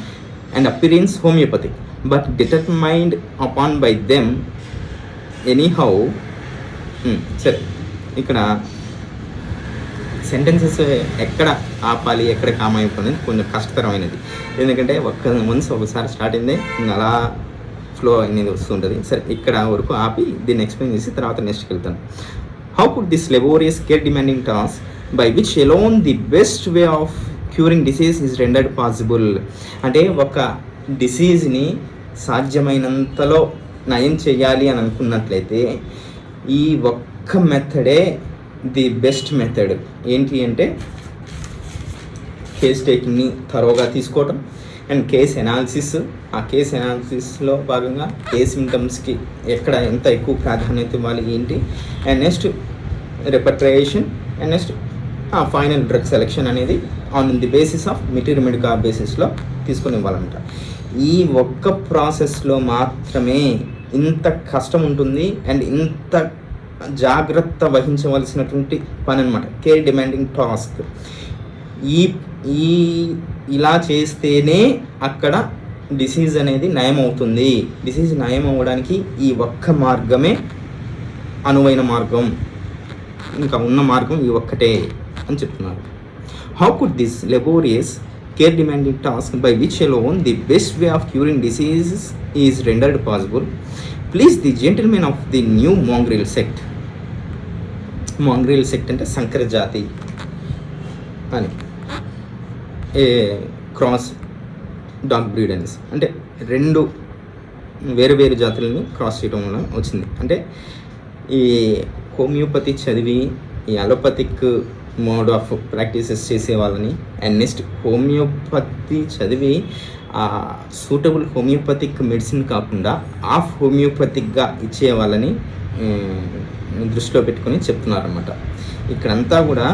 and appearance homeopathic, but determined upon by them anyhow. సరే, ఇక్కడ sentences ఎక్కడ ఆపాలి, ఎక్కడ కామ అయిపోయింది కొంచెం కష్టతరమైనది. ఎందుకంటే ఒకసారి start అయింది ఇంకా అలా ఫ్లో అనేది వస్తుంటుంది. సరే, ఇక్కడ వరకు ఆపి దీన్ని ఎక్స్ప్లెయిన్ చేసి తర్వాత నెక్స్ట్కి వెళ్తాను. How could this లెబోరియస్ care demanding task by which alone the best way of curing disease is rendered possible. అంటే ఒక డిసీజ్ని సాధ్యమైనంతలో నయం చేయాలి అని అనుకున్నట్లయితే ఈ ఒక్క మెథడే ది బెస్ట్ మెథడ్. ఏంటి అంటే కేస్ టేకింగ్ని థరోగా తీసుకోవటం అండ్ కేస్ ఎనాలిసిస్. ఆ కేస్ ఎనాలిసిస్లో భాగంగా ఏ సిమ్టమ్స్కి ఎక్కడ ఎంత ఎక్కువ ప్రాధాన్యత ఇవ్వాలి ఏంటి, and next repertorisation, and next final drug selection అనేది on the basis of material బేసిస్లో తీసుకొని ఇవ్వాలంట. ఈ ఒక్క ప్రాసెస్లో మాత్రమే ఇంత కష్టం ఉంటుంది అండ్ ఇంత జాగ్రత్త వహించవలసినటువంటి పని అనమాట, కేర్ డిమాండింగ్ టాస్క్. ఇలా చేస్తేనే అక్కడ డిసీజ్ అనేది నయం అవుతుంది. డిసీజ్ నయం అవ్వడానికి ఈ ఒక్క మార్గమే అనువైన మార్గం, ఇంకా ఉన్న మార్గం ఈ ఒక్కటే అని చెప్తున్నారు. How could this లెబోరియస్ care demanding task by which alone the best way of curing diseases is rendered possible, please the gentlemen of the New Mongrel sect. Mongrel sect అంటే సంకర జాతి అని, ఏ క్రాస్ డాగ్ బ్రీడ్ అనేసి, అంటే రెండు వేరు జాతులని cross చేయడం వల్ల వచ్చింది. అంటే ఈ హోమియోపతి చదివి ఈ అలోపతిక్ మోడ్ ఆఫ్ ప్రాక్టీసెస్ చేసే వాళ్ళని, అండ్ నెక్స్ట్ హోమియోపతి చదివి సూటబుల్ హోమియోపతిక్ మెడిసిన్ కాకుండా ఆఫ్ హోమియోపతిక్గా ఇచ్చే వాళ్ళని దృష్టిలో పెట్టుకొని చెప్తున్నారన్నమాట. ఇక్కడంతా కూడా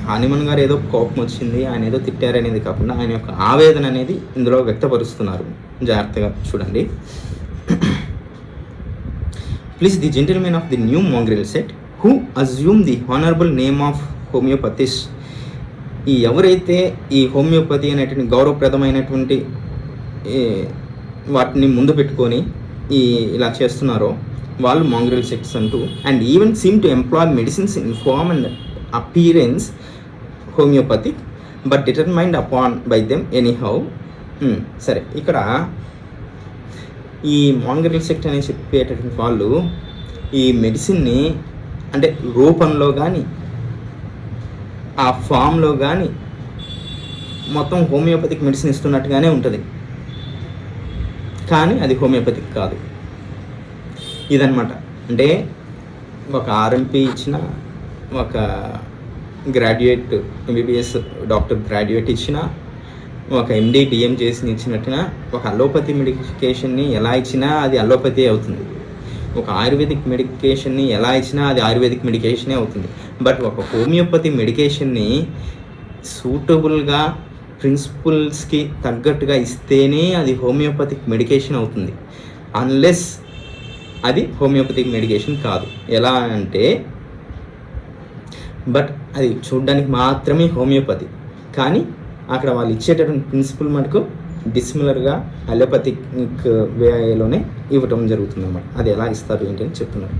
హనుమన్ గారు ఏదో కోపం వచ్చింది, ఆయన ఏదో తిట్టారనేది కాకుండా ఆయన యొక్క ఆవేదన అనేది ఇందులో వ్యక్తపరుస్తున్నారు. జాగ్రత్తగా చూడండి. Please the gentlemen of the new mongrel set who assume the honorable name of homeopathists ఈ ఎవరైతే ఈ హోమియోపతి అనేటువంటి గౌరవప్రదమైనటువంటి వాటిని ముందు పెట్టుకొని ఇలా చేస్తున్నారో వాళ్ళు మాంగ్రెల్ సెక్ట్స్ అంటూ, and even seem to employ medicines in form and appearance homoeopathic but determined upon by them anyhow. సరే, ఇక్కడ ఈ మాంగ్రెల్ సెక్ట్ అని చెప్పేటటువంటి వాళ్ళు ఈ మెడిసిన్ని అంటే రూపంలో కానీ ఆ ఫామ్లో కానీ మొత్తం హోమియోపతిక్ మెడిసిన్ ఇస్తున్నట్టుగానే ఉంటుంది, కానీ అది హోమియోపతిక్ కాదు. ఇదనమాట. అంటే ఒక ఆర్ఎంపీ ఇచ్చిన, ఒక గ్రాడ్యుయేట్ ఎంబీబీఎస్ డాక్టర్ గ్రాడ్యుయేట్ ఇచ్చిన, ఒక ఎండి డిఎం చేసి ఇచ్చినట్టుగా ఒక అలోపతి మెడికేషన్ని ఎలా ఇచ్చినా అది అలోపతి అవుతుంది, ఒక ఆయుర్వేదిక్ మెడికేషన్ని ఎలా ఇచ్చినా అది ఆయుర్వేదిక్ మెడికేషనే అవుతుంది. బట్ ఒక హోమియోపతి మెడికేషన్ని సూటబుల్గా ప్రిన్సిపల్స్కి తగ్గట్టుగా ఇస్తేనే అది హోమియోపతిక్ మెడికేషన్ అవుతుంది, అన్లెస్ అది హోమియోపతిక్ మెడికేషన్ కాదు. ఎలా అంటే బట్ అది చూడడానికి మాత్రమే హోమియోపతి, కానీ అక్కడ వాళ్ళు ఇచ్చేటటువంటి ప్రిన్సిపల్ మటుకు డిసిమిలర్గా అలోపతిక్ వేలోనే ఇవ్వటం జరుగుతుంది అన్నమాట. అది ఎలా ఇస్తారు ఏంటని చెప్తున్నారు.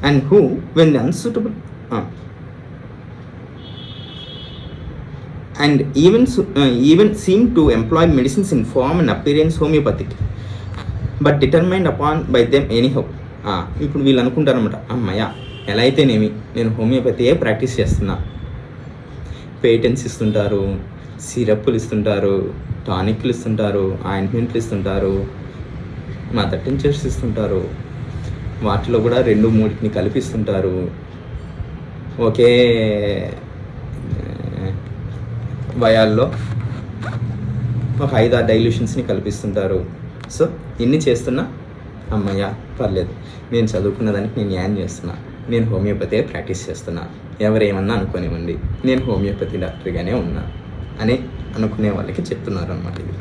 And who when the unsuitable and even seem to employ medicines in form and appearance homeopathic but determined upon by them anyhow. ఇప్పుడు వీళ్ళు అనుకుంటారనమాట, అమ్మయ్య ఎలా అయితేనేమి నేను హోమియోపతియే ప్రాక్టీస్ చేస్తున్నా. పేటెంట్స్ ఇస్తుంటారు, సిరప్పులు ఇస్తుంటారు, టానిక్లు ఇస్తుంటారు, ఆయింట్మెంట్లు ఇస్తుంటారు, మదర్ టించర్స్ ఇస్తుంటారు, వాటిలో కూడా 2-3 కలిపిస్తుంటారు, ఒకే వయాల్లో ఒక 5-6 డైల్యూషన్స్ని కల్పిస్తుంటారు. సో ఇన్ని చేస్తున్నా అమ్మయ్య పర్లేదు, నేను చదువుకున్న దానికి నేను న్యాయం చేస్తున్నా, నేను హోమియోపతి ప్రాక్టీస్ చేస్తున్నా, ఎవరేమన్నా అనుకోనివ్వండి, నేను హోమియోపతి డాక్టర్గానే ఉన్నా అని అనుకునే వాళ్ళకి చెప్తున్నారు అన్నమాట ఇది.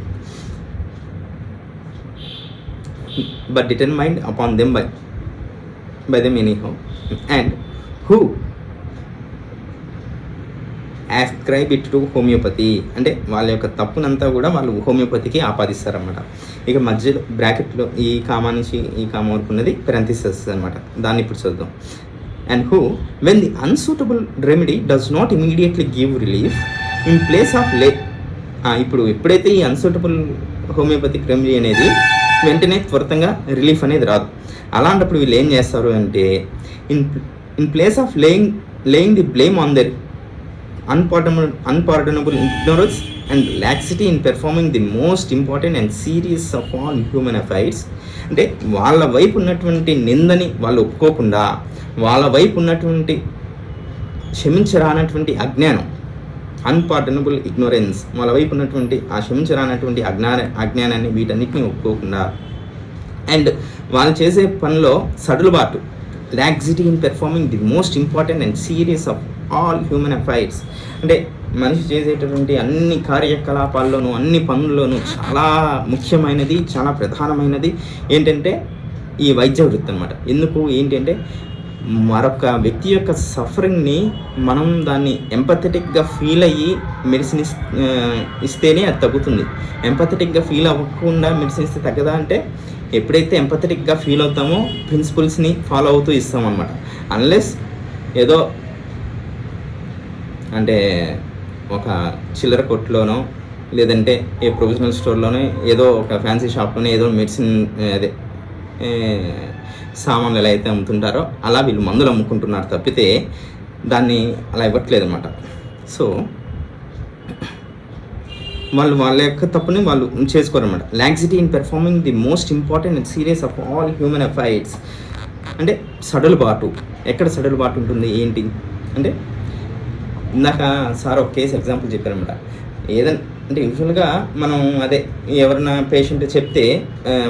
But determined upon them by them anyhow and who ascribe it to homeopathy. అంటే వాళ్ళ యొక్క తప్పునంతా కూడా వాళ్ళు హోమియోపతికి ఆపాదిస్తారన్నమాట. ఇక మధ్యలో బ్రాకెట్లో ఈ కామా నుంచి ఈ కామా వరకు ఉన్నది పెరంథిసిస్ అనమాట. దాన్ని ఇప్పుడు చూద్దాం. And who when the unsuitable remedy does not immediately give relief in place of ఇప్పుడు ఎప్పుడైతే ఈ అన్సూటబుల్ హోమియోపతిక్ రెమెడీ అనేది వెంటనే త్వరితంగా రిలీఫ్ అనేది రాదు, అలాంటప్పుడు వీళ్ళు ఏం చేస్తారు అంటే in place of laying the blame on their unpardonable ignorance and laxity in performing the most important and serious of all human affairs. అంటే వాళ్ళ వైపు ఉన్నటువంటి నిందని వాళ్ళు ఒప్పుకోకుండా, వాళ్ళ వైపు ఉన్నటువంటి క్షమించరానటువంటి అజ్ఞానం, అన్పార్డనబుల్ ఇగ్నోరెన్స్, వాళ్ళ వైపు ఉన్నటువంటి ఆ క్షమించరానటువంటి అజ్ఞానాన్ని వీటన్నిటిని ఒప్పుకోకుండా, అండ్ వాళ్ళు చేసే పనిలో సడులుబాటు, laxity in performing the most important and serious of all human affairs. అంటే మనిషి చేసేటటువంటి అన్ని కార్యకలాపాల్లోనూ అన్ని పనుల్లోనూ చాలా ముఖ్యమైనది, చాలా ప్రధానమైనది ఏంటంటే ఈ వైద్య వృత్తి అనమాట. ఎందుకు ఏంటంటే మరొక వ్యక్తి యొక్క సఫరింగ్ని మనం దాన్ని ఎంపథెటిక్గా ఫీల్ అయ్యి మెడిసిన్ ఇస్తేనే అది తగ్గుతుంది. ఎంపథెటిక్గా ఫీల్ అవ్వకుండా మెడిసిన్ ఇస్తే తగ్గదా అంటే ఎప్పుడైతే ఎంపథెటిక్గా ఫీల్ అవుతామో ప్రిన్సిపల్స్ని ఫాలో అవుతూ ఇస్తామన్నమాట. అన్లెస్ ఏదో అంటే ఒక చిల్లర కొట్టులోనో లేదంటే ఏ ప్రొవిజనల్ స్టోర్లోనే ఏదో ఒక ఫ్యాన్సీ షాప్లోనే ఏదో మెడిసిన్ అదే సామాన్లు ఎలా అయితే అమ్ముతుంటారో అలా వీళ్ళు మందులు అమ్ముకుంటున్నారు తప్పితే దాన్ని అలా ఇవ్వట్లేదు అనమాట. సో వాళ్ళ యొక్క తప్పుని వాళ్ళు చేసుకోరన్నమాట. Laxity in performing the most important and serious of all human affairs. అంటే సడలుబాటు. ఎక్కడ సడలుబాటు ఉంటుంది ఏంటి అంటే ఇందాక సార్ ఒక కేసు ఎగ్జాంపుల్ చెప్పారనమాట. ఏదైనా అంటే యూజువల్గా మనం అదే ఎవరైనా పేషెంట్ చెప్తే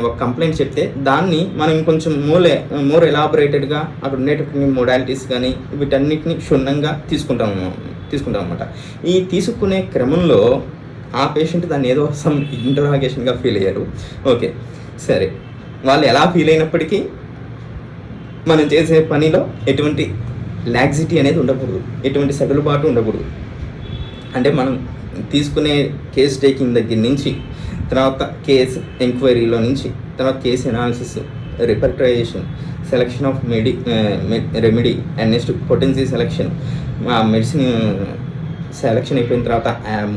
ఒక కంప్లైంట్ చెప్తే దాన్ని మనం ఇంకొంచెం మోర్ ఎలాబొరేటెడ్గా అక్కడ ఉండేటటువంటి మోడాలిటీస్ కానీ వీటన్నిటిని క్షుణ్ణంగా తీసుకుంటాం అనమాట. ఈ తీసుకునే క్రమంలో ఆ పేషెంట్ దాన్ని ఏదో సమ్ ఇంటరాగేషన్గా ఫీల్ అయ్యారు. ఓకే సరే, వాళ్ళు ఎలా ఫీల్ అయినప్పటికీ మనం చేసే పనిలో ఎటువంటి లాక్సిటీ అనేది ఉండకూడదు, ఎటువంటి సడలుబాటు ఉండకూడదు. అంటే మనం తీసుకునే కేస్ టేకింగ్ దగ్గర నుంచి, తర్వాత కేస్ ఎంక్వైరీలో నుంచి, తర్వాత case analysis, repertorisation, selection of remedy and next potency selection, medicine selection అయిపోయిన తర్వాత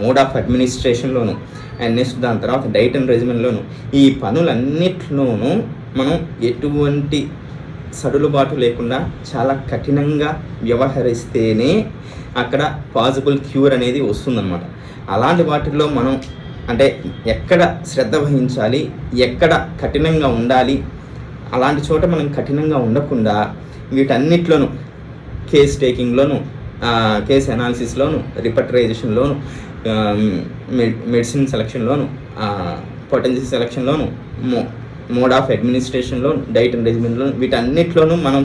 మోడ్ ఆఫ్ అడ్మినిస్ట్రేషన్లోను, అండ్ నెక్స్ట్ దాని తర్వాత డైట్ అండ్ రెజిమెంట్లోను, ఈ పనులన్నిట్లోనూ మనం ఎటువంటి సడులుబాటు లేకుండా చాలా కఠినంగా వ్యవహరిస్తేనే అక్కడ పాసిబుల్ క్యూర్ అనేది వస్తుందన్నమాట. అలాంటి వాటిల్లో మనం అంటే ఎక్కడ శ్రద్ధ వహించాలి, ఎక్కడ కఠినంగా ఉండాలి, అలాంటి చోట మనం కఠినంగా ఉండకుండా వీటన్నిటిలోనూ కేస్ టేకింగ్లోను, కేస్ అనాలిసిస్లోను, రిపర్టరైజేషన్లోను, మెడిసిన్ సెలక్షన్లోను, పొటెన్సీ సెలక్షన్లోను, మోడ్ ఆఫ్ అడ్మినిస్ట్రేషన్లోను, డైట్ అండ్ రెజిమెంట్లోను, వీటన్నిటిలోనూ మనం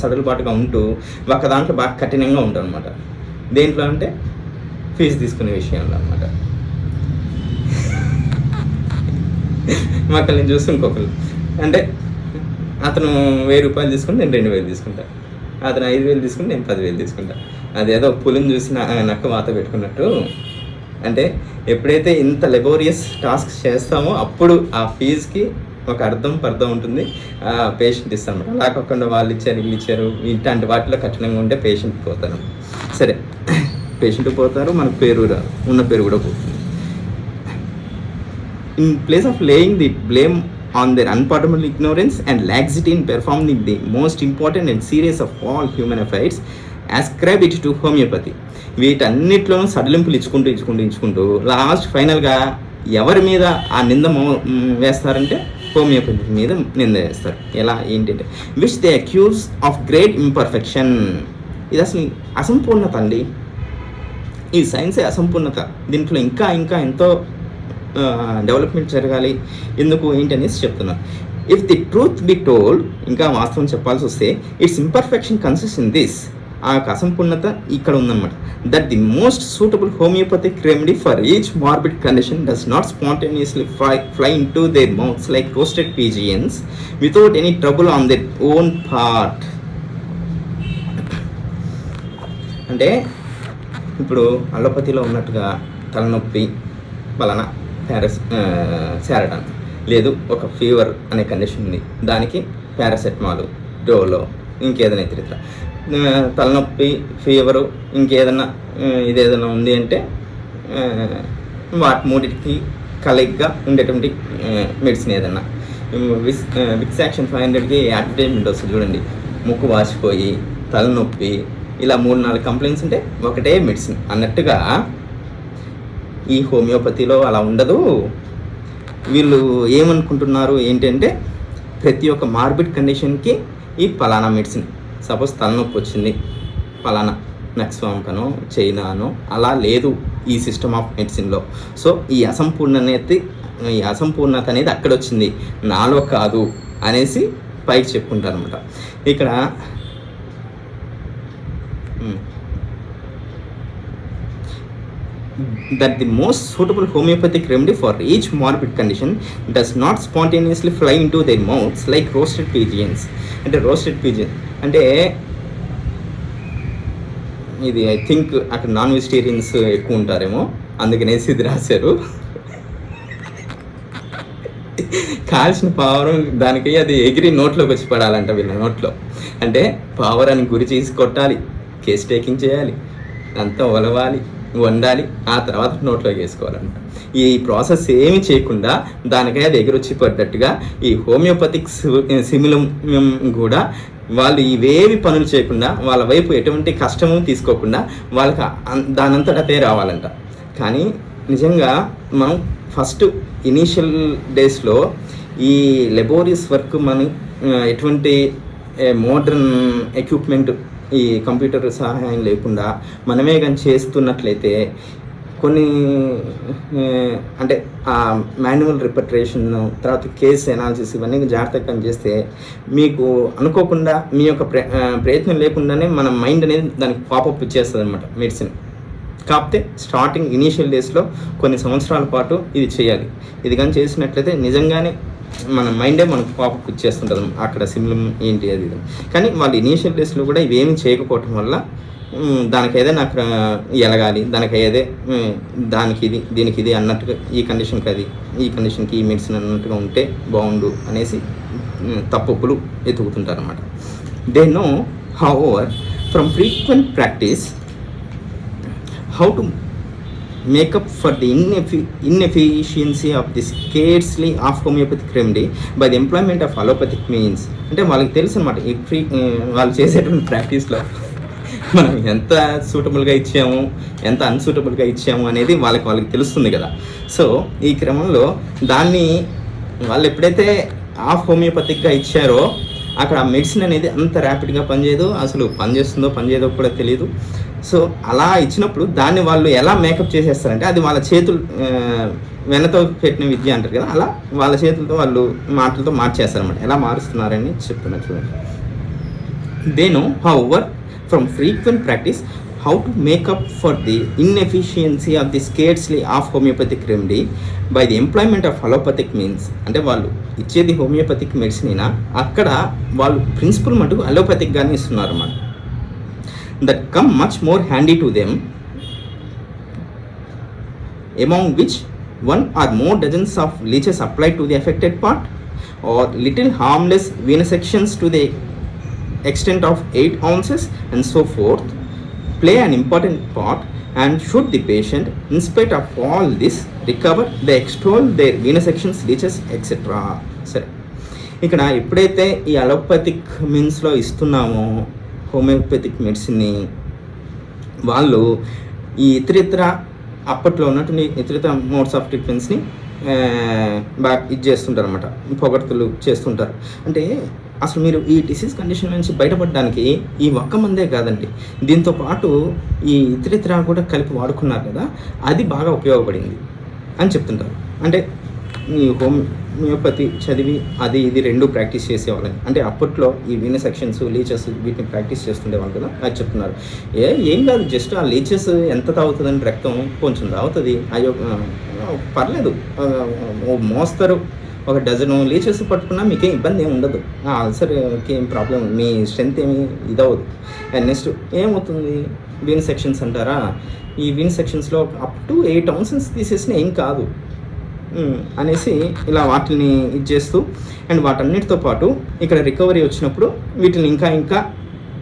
సడలుబాటుగా ఉంటూ ఒక దాంట్లో బాగా కఠినంగా ఉంటాం అనమాట. దేంట్లో అంటే ఫీజు తీసుకునే విషయంలో అనమాట. ఒకరిని చూసి ఇంకొకరు అంటే అతను 1000 రూపాయలు తీసుకుని నేను 2000 తీసుకుంటా, అతను 5000 తీసుకుని నేను 10,000 తీసుకుంటా. అదేదో పులిని చూసి నక్క వాత పెట్టుకున్నట్టు. అంటే ఎప్పుడైతే ఇంత లెబోరియస్ టాస్క్ చేస్తామో అప్పుడు ఆ ఫీజుకి ఒక పర్థం ఉంటుంది, పేషెంట్ ఇస్తాను. అలా కాకుండా వాళ్ళు ఇచ్చారు వీళ్ళు ఇచ్చారు ఇట్లాంటి వాటిలో కఠినంగా ఉంటే పేషెంట్ పోతారు. సరే, పేషెంట్ పోతారు, మనకు పేరు రాదు, ఉన్న పేరు కూడా పోతుంది. In place of laying the blame on their unpardonable ignorance and laxity in performing the most important and serious of all human affairs, ascribe it to homeopathy. వీటన్నిటిలోనూ సడలింపులు ఇచ్చుకుంటూ లాస్ట్ ఫైనల్గా ఎవరి మీద ఆ నింద వేస్తారంటే హోమియోపతి మీద నింద వేస్తారు. ఎలా ఏంటంటే which they accuse of great imperfection. ఇది అసలు అసంపూర్ణత అండి, ఈ సైన్సే అసంపూర్ణత. దీంట్లో ఇంకా ఎంతో డెవలప్మెంట్ జరగాలి. ఎందుకు ఏంటనేసి చెప్తున్నాను. If the truth be told, ఇంకా వాస్తవం చెప్పాల్సి వస్తే, it's imperfection consist in this, ఆ యొక్క అసంపూర్ణత ఇక్కడ ఉందన్నమాట. That the most suitable homeopathic remedy for each morbid condition does not spontaneously fly in to their mouths like roasted pigeons without any trouble on their own part. అంటే ఇప్పుడు అలోపతిలో ఉన్నట్టుగా తలనొప్పి వలన శారడాన్, లేదు ఒక ఫీవర్ అనే కండిషన్ ఉంది, దానికి పారాసెటమాల్, డోలో, ఇంకేదైనా ఇతర తలనొప్పి, ఫీవరు, ఇంకేదైనా ఇదేదైనా ఉంది అంటే వాటి మూడింటికి కలయిగ్గా ఉండేటువంటి మెడిసిన్ ఏదన్నా. విక్స్ యాక్షన్ 500కి అడ్వర్టైజ్మెంట్ వస్తుంది చూడండి, ముక్కు వాసిపోయి, తలనొప్పి, ఇలా 3-4 కంప్లైంట్స్ ఉంటే ఒకటే మెడిసిన్ అన్నట్టుగా ఈ హోమియోపతిలో అలా ఉండదు. వీళ్ళు ఏమనుకుంటున్నారు ఏంటంటే ప్రతి ఒక్క మార్బిడ్ కండిషన్కి ఈ పలానా మెడిసిన్, సపోజ్ తలనొప్పి వచ్చింది పలానా నెక్స్వాంకనో చైనానో, అలా లేదు ఈ సిస్టమ్ ఆఫ్ మెడిసిన్లో. సో ఈ అసంపూర్ణత అనేది అక్కడ వచ్చింది, నాలో కాదు అనేసి పైకి చెప్పుకుంటారు అనమాట. ఇక్కడ that the most suitable homeopathic remedy for each morbid condition does not spontaneously fly into their mouths like roasted pigeons. అంటే రోస్టెడ్ పిజియన్ అంటే ఇది ఐ థింక్ అక్కడ నాన్ వెజిటేరియన్స్ ఎక్కువ ఉంటారేమో, అందుకనేసి ఇది రాశారు. కాల్చిన పావురం దానికి అది ఎగిరి నోట్లోకి వచ్చి పడాలంట వీళ్ళ నోట్లో. అంటే పావురాన్ని గురి చేసి కొట్టాలి, కేస్ టేకింగ్ చేయాలి, అంతా ఒలవాలి, వండాలి, ఆ తర్వాత నోట్లోకి వేసుకోవాలంట. ఈ ప్రాసెస్ ఏమి చేయకుండా దానికై అది ఎగురొచ్చి పడ్డట్టుగా ఈ హోమియోపతిక్ సిమిలం కూడా వాళ్ళు ఇవేవి పనులు చేయకుండా, వాళ్ళ వైపు ఎటువంటి కష్టము తీసుకోకుండా వాళ్ళకి దానంతటతే రావాలంట. కానీ నిజంగా మనం ఫస్ట్ ఇనీషియల్ డేస్లో ఈ లెబోరియస్ వర్క్ మనం ఎటువంటి మోడర్న్ ఎక్విప్మెంట్, ఈ కంప్యూటర్ సహాయం లేకుండా మనమే కానీ చేస్తున్నట్లయితే కొన్ని అంటే ఆ మాన్యువల్ రిపర్టరేషన్, తర్వాత కేస్ ఎనాలిసిస్ ఇవన్నీ జాగ్రత్తగా చేస్తే మీకు అనుకోకుండా మీ యొక్క ప్రయత్నం లేకుండానే మన మైండ్ అనేది దానికి పాపప్ ఇచ్చేస్తుంది అనమాట మెడిసిన్. కాకపోతే స్టార్టింగ్ ఇనీషియల్ డేస్లో కొన్ని సంవత్సరాల పాటు ఇది చేయాలి. ఇది కానీ చేసినట్లయితే నిజంగానే మన మైండే మనకు పాపకు ఇచ్చేస్తుంటుంది అక్కడ సింబల్ ఏంటి అది ఇది. కానీ వాళ్ళు ఇనీషియల్ డేస్లో కూడా ఇవేమీ చేయకపోవటం వల్ల దానికి ఏదైనా అక్కడ ఎలగాలి, దానికి ఏదే దానికి ఇది దీనికి ఇది అన్నట్టుగా, ఈ కండిషన్కి అది, ఈ కండిషన్కి ఈ మెడిసిన్ అన్నట్టుగా ఉంటే బాగుండు అనేసి తప్పులు ఎతుకుతుంటారు అన్నమాట. They know how over from frequent practice how to make up for the inefficiency of the scarcely of homeopathic remedy by the employment of allopathic means. అంటే వాళ్ళకి తెలుసు అనమాట ఈ వాళ్ళు చేసేటువంటి ప్రాక్టీస్లో మనం ఎంత సూటబుల్గా ఇచ్చాము, ఎంత అన్సూటబుల్గా ఇచ్చాము అనేది వాళ్ళకి తెలుస్తుంది కదా. సో ఈ క్రమంలో దాన్ని వాళ్ళు ఎప్పుడైతే ఆఫ్ హోమియోపతిక్గా ఇచ్చారో అక్కడ ఆ మెడిసిన్ అనేది అంత ర్యాపిడ్గా పనిచేయదు, అసలు పనిచేయదో కూడా తెలియదు. సో అలా ఇచ్చినప్పుడు దాన్ని వాళ్ళు ఎలా మేకప్ చేసేస్తారంటే అది వాళ్ళ చేతులు వెనతో పెట్టిన విద్య అంటారు కదా, అలా వాళ్ళ చేతులతో వాళ్ళు మాటలతో మార్చేస్తారనమాట. ఎలా మారుస్తున్నారని చెప్తున్నారు చూడండి. They know how over from frequent practice how to make up for the inefficiency of the scarcely of homeopathic remedy by the employment of allopathic means. అంటే వాళ్ళు ఇచ్చేది హోమియోపతిక్ మెడిసిన్ అయినా అక్కడ వాళ్ళు ప్రిన్సిపల్ మటుకు అలోపతిక్గానే ఇస్తున్నారు అన్నమాట. That come much more handy to them, among which one or more dozens of leeches applied to the affected part, or little harmless venesections to the extent of 8 ounces and so forth, play an important part. And should the patient, in spite of all this, recover, they extol their venesections, leeches, etc. సరే, ఇక్కడ ఎప్పుడైతే ఈ allopathic మీన్స్లో ఇస్తున్నామో homoeopathic మెడిసిన్ని, వాళ్ళు ఈ ఇతరితర అప్పట్లో ఉన్నటువంటి ఇతరితర modes of ట్రీట్మెంట్స్ని బాగా ఇది చేస్తుంటారు అనమాట, పొగడ్తలు చేస్తుంటారు. అంటే అసలు మీరు ఈ డిసీజ్ కండిషన్ నుంచి బయటపడడానికి ఈ ఒక్క మందే కాదండి, దీంతో పాటు ఈ ఇతరితర కూడా కలిపి వాడుకున్నారు కదా, అది బాగా ఉపయోగపడింది అని చెప్తుంటారు. అంటే ఈ హోమియోపతి చదివి అది ఇది రెండు ప్రాక్టీస్ చేసేవాళ్ళని, అంటే అప్పట్లో ఈ వీనసెక్షన్స్, లీచెస్ వీటిని ప్రాక్టీస్ చేస్తుండేవాళ్ళు కదా, అది చెప్తున్నారు. ఏం కాదు, జస్ట్ ఆ లీచెస్ ఎంత తాగుతుందని రక్తం కొంచెం తాగుతుంది, అయ్యో పర్లేదు, మోస్తారు, ఒక డజను లీచెస్ పట్టుకున్నా మీకేం ఇబ్బంది ఏమి ఉండదు, అల్సర్కి ఏం ప్రాబ్లం, మీ స్ట్రెంత్ ఏమి ఇదవదు. అండ్ నెక్స్ట్ ఏమవుతుంది, వీన్ సెక్షన్స్ అంటారా, ఈ వీన్ సెక్షన్స్లో అప్ టు 8 ounces తీసేసిన ఏం కాదు అనేసి ఇలా వాటిని ఇది చేస్తూ, అండ్ వాటన్నిటితో పాటు ఇక్కడ రికవరీ వచ్చినప్పుడు వీటిని ఇంకా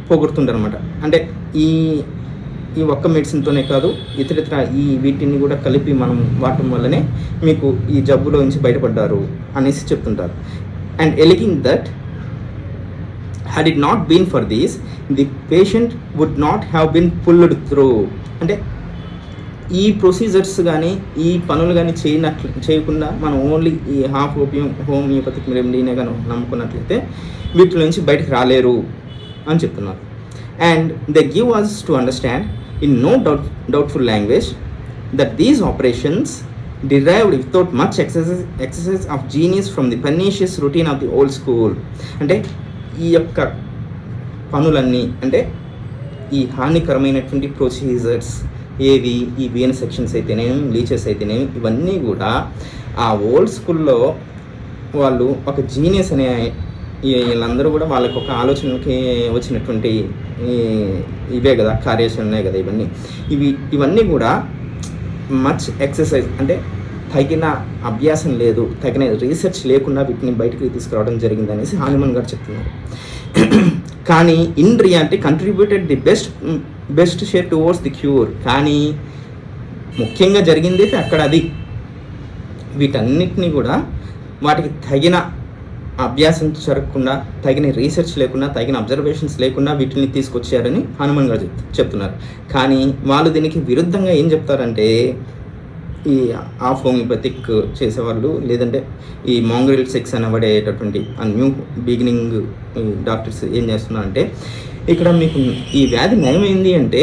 పోగొడుతుంటారు అనమాట. అంటే ఈ ఒక్క మెడిసిన్తోనే కాదు, ఇతరితర ఈ వీటిని కూడా కలిపి మనం వాడటం వల్లనే మీకు ఈ జబ్బులో నుంచి బయటపడ్డారు అనేసి చెప్తుంటారు. And alleging that had it not been for this, the patient would not have been pulled through. అంటే ఈ ప్రొసీజర్స్ కానీ ఈ పనులు కానీ చేయకుండా మనం ఓన్లీ ఈ హోమియోపతిక్ రెమెడీనే కానీ నమ్ముకున్నట్లయితే వీటి నుంచి బయటకు రాలేరు అని చెప్తున్నారు. And they give us to understand in no doubtful language that these operations derived without much exercise of genius from the pernicious routine of the old school. అంటే ఈ యొక్క పనులన్నీ, అంటే ఈ హానికరమైనటువంటి ప్రొసీజర్స్ ఏవి, ఈ వీన సెక్షన్స్ అయితేనేమి, లీచెస్ అయితేనేమి, ఇవన్నీ కూడా ఆ ఓల్డ్ స్కూల్లో వాళ్ళు ఒక జీనియస్ అనే వీళ్ళందరూ కూడా వాళ్ళకి ఒక ఆలోచనకి వచ్చినటువంటి ఇవే కదా, కార్యాచరణే కదా ఇవన్నీ కూడా మచ్ ఎక్సర్సైజ్, అంటే తగిన అభ్యాసం లేదు, తగిన రీసెర్చ్ లేకుండా వీటిని బయటికి తీసుకురావడం జరిగింది అనేసి హానిమన్ గారు చెప్తున్నారు. కానీ in reality contributed the best share towards the cure. కానీ ముఖ్యంగా జరిగింది అక్కడ అది, వీటన్నిటినీ కూడా వాటికి తగిన అభ్యాసం జరగకుండా, తగిన రీసెర్చ్ లేకుండా, తగిన అబ్జర్వేషన్స్ లేకుండా వీటిని తీసుకొచ్చారని హనుమాన్ గారు చెప్తున్నారు. కానీ వాళ్ళు దీనికి విరుద్ధంగా ఏం చెప్తారంటే, ఈ ఆఫ్ హోమియోపతిక్ చేసేవాళ్ళు, లేదంటే ఈ మాంగ్రిల్ సెక్స్ అనబడేటటువంటి ఆ న్యూ బిగినింగ్ డాక్టర్స్ ఏం చేస్తున్నారంటే, ఇక్కడ మీకు ఈ వ్యాధి నయమైంది అంటే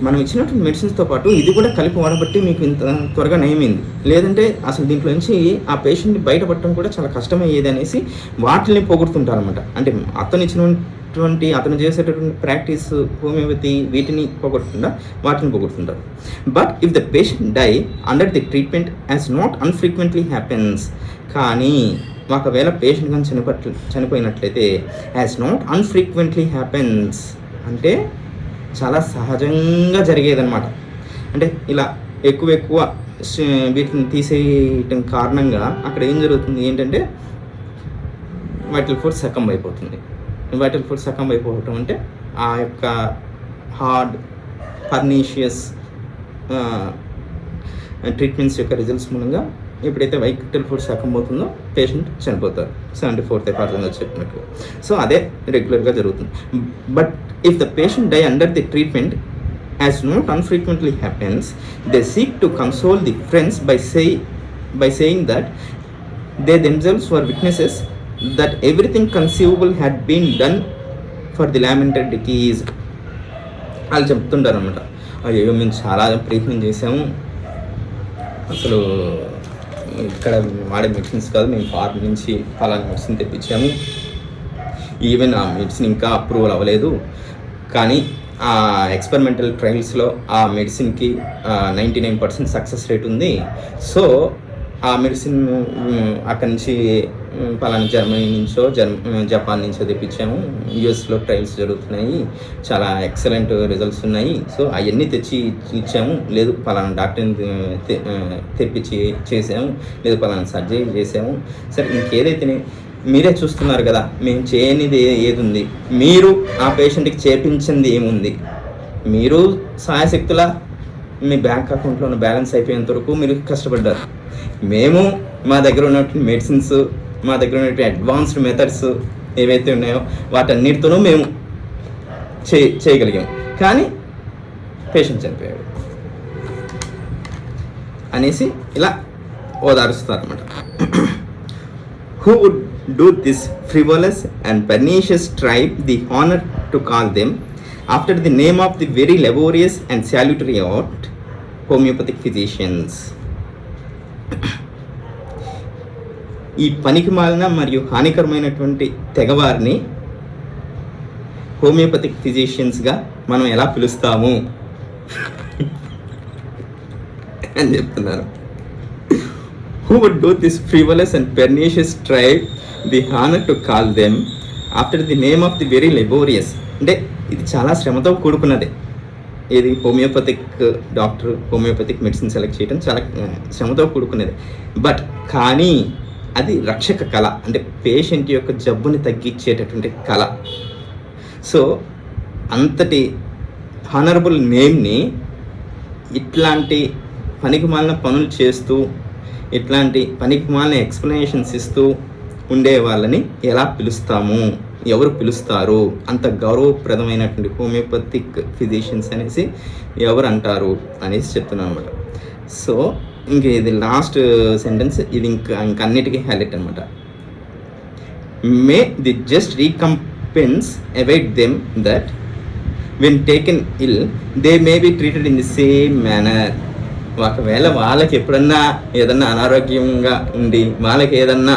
మనం ఇచ్చినటువంటి మెడిసిన్స్తో పాటు ఇది కూడా కలిపి వాడబట్టి మీకు ఇంత త్వరగా నయమైంది, లేదంటే అసలు దీంట్లో నుంచి ఆ పేషెంట్ని బయటపడటం కూడా చాలా కష్టమయ్యేది అనేసి వాటిని పొగుడుతుంటారనమాట. అంటే అతను చేసేటటువంటి ప్రాక్టీస్ హోమియోపతి వీటిని పోగొట్టకుండా వాటిని పోగొడుతుంటారు. But if the patient die under the treatment as not unfrequently happens. కానీ ఒకవేళ పేషెంట్ కానీ చనిపోయినట్లయితే యాజ్ నాట్ అన్ఫ్రీక్వెంట్లీ హ్యాపెన్స్, అంటే చాలా సహజంగా జరిగేదన్నమాట. అంటే ఇలా ఎక్కువ వీటిని తీసేయటం కారణంగా అక్కడ ఏం జరుగుతుంది ఏంటంటే వైటల్ ఫోర్స్ సకంబ్ అయిపోతుంది. వైటల్ ఫోర్స్ సకంబ్ అయిపోవటం అంటే ఆ యొక్క హార్డ్ పర్నీషియస్ ట్రీట్మెంట్స్ యొక్క రిజల్ట్స్ మూలంగా ఎప్పుడైతే వైటల్ ఫోర్స్ సకంబ్ అవుతుందో పేషెంట్ చనిపోతారు 74th ఎపార్ట్లో చెప్పినట్టు. సో అదే రెగ్యులర్గా జరుగుతుంది. But if the patient die under the treatment as not unfrequently happens, they seek to console the friends by saying that they themselves were witnesses that everything conceivable had been done for the lamented deceased. వాళ్ళు చెప్తుంటారు అనమాట, అయ్యో మేము చాలా ప్రయత్నం చేసాము, అసలు ఇక్కడ వాడే మెడిసిన్స్ కాదు, మేము ఫారెన్ నుంచి ఫలానా మెడిసిన్ తెప్పించాము, ఈవెన్ ఆ మెడిసిన్ ఇంకా అప్రూవల్ అవ్వలేదు, కానీ ఆ ఎక్స్పెరిమెంటల్ ట్రయల్స్లో ఆ మెడిసిన్కి 99% సక్సెస్ రేట్ ఉంది. సో ఆ మెడిసిన్ అక్కడి నుంచి పలానా జర్మనీ నుంచో జపాన్ నుంచో తెప్పించాము, యూఎస్లో ట్రయల్స్ జరుగుతున్నాయి, చాలా ఎక్సలెంట్ రిజల్ట్స్ ఉన్నాయి, సో అవన్నీ తెచ్చి ఇచ్చాము, లేదు పలానా డాక్టర్ని తెప్పించి చేసాము, లేదు పలానా సర్జరీ చేసాము. సరే ఇంకేదైతే మీరే చూస్తున్నారు కదా, మేము చేయనిది ఏది ఉంది, మీరు ఆ పేషెంట్కి చేపించింది ఏముంది, మీరు సాయశక్తుల మీ బ్యాంక్ అకౌంట్లో ఉన్న బ్యాలెన్స్ అయిపోయేంత వరకు మీరు కష్టపడ్డారు. మేము మా దగ్గర ఉన్నటువంటి మెడిసిన్స్, మా దగ్గర ఉన్నటువంటి అడ్వాన్స్డ్ మెథడ్స్ ఏవైతే ఉన్నాయో వాటన్నిటితోనూ మేము చేయగలిగాం, కానీ పేషెంట్ చనిపోయాడు అనేసి ఇలా ఓదారుస్తారన్నమాట. Who would do this frivolous and pernicious tribe the honor to call them after the name of the very laborious and salutary art, homeopathic physicians. ఈ పనికి మాలిన మరియు హానికరమైనటువంటి తెగవారిని హోమియోపతిక్ ఫిజిషియన్స్గా మనం ఎలా పిలుస్తాము అని చెప్తున్నారు. Who would do this frivolous and pernicious tribe the honor to call them after the name of the very laborious, అంటే ఇది చాలా శ్రమతో కూడుకున్నదే. ఇది homeopathic doctor homeopathic medicine select చేయడం చాలా శ్రమతో కూడుకున్నది. బట్ కానీ అది రక్షక కళ, అంటే పేషెంట్ యొక్క జబ్బుని తగ్గించేటటువంటి కళ. సో అంతటి హానరబుల్ నేమ్ని ఇట్లాంటి పనికిమాలిన పనులు చేస్తూ ఇట్లాంటి పనికిమాలిన ఎక్స్ప్లెనేషన్స్ ఇస్తూ ఉండే వాళ్ళని ఎలా పిలుస్తాము, ఎవరు పిలుస్తారు, అంత గౌరవప్రదమైనటువంటి హోమియోపతిక్ ఫిజిషియన్స్ అనేసి ఎవరు అంటారు అనేసి చెప్తున్నాను అనమాట. సో ఇంక ఇది లాస్ట్ సెంటెన్స్, ఇది ఇంకన్నిటికీ హైలైట్ అనమాట. May the just recompense await them that when taken ill they may be treated in the same manner. ఒకవేళ వాళ్ళకి ఎప్పుడన్నా ఏదన్నా అనారోగ్యంగా ఉండి వాళ్ళకి ఏదన్నా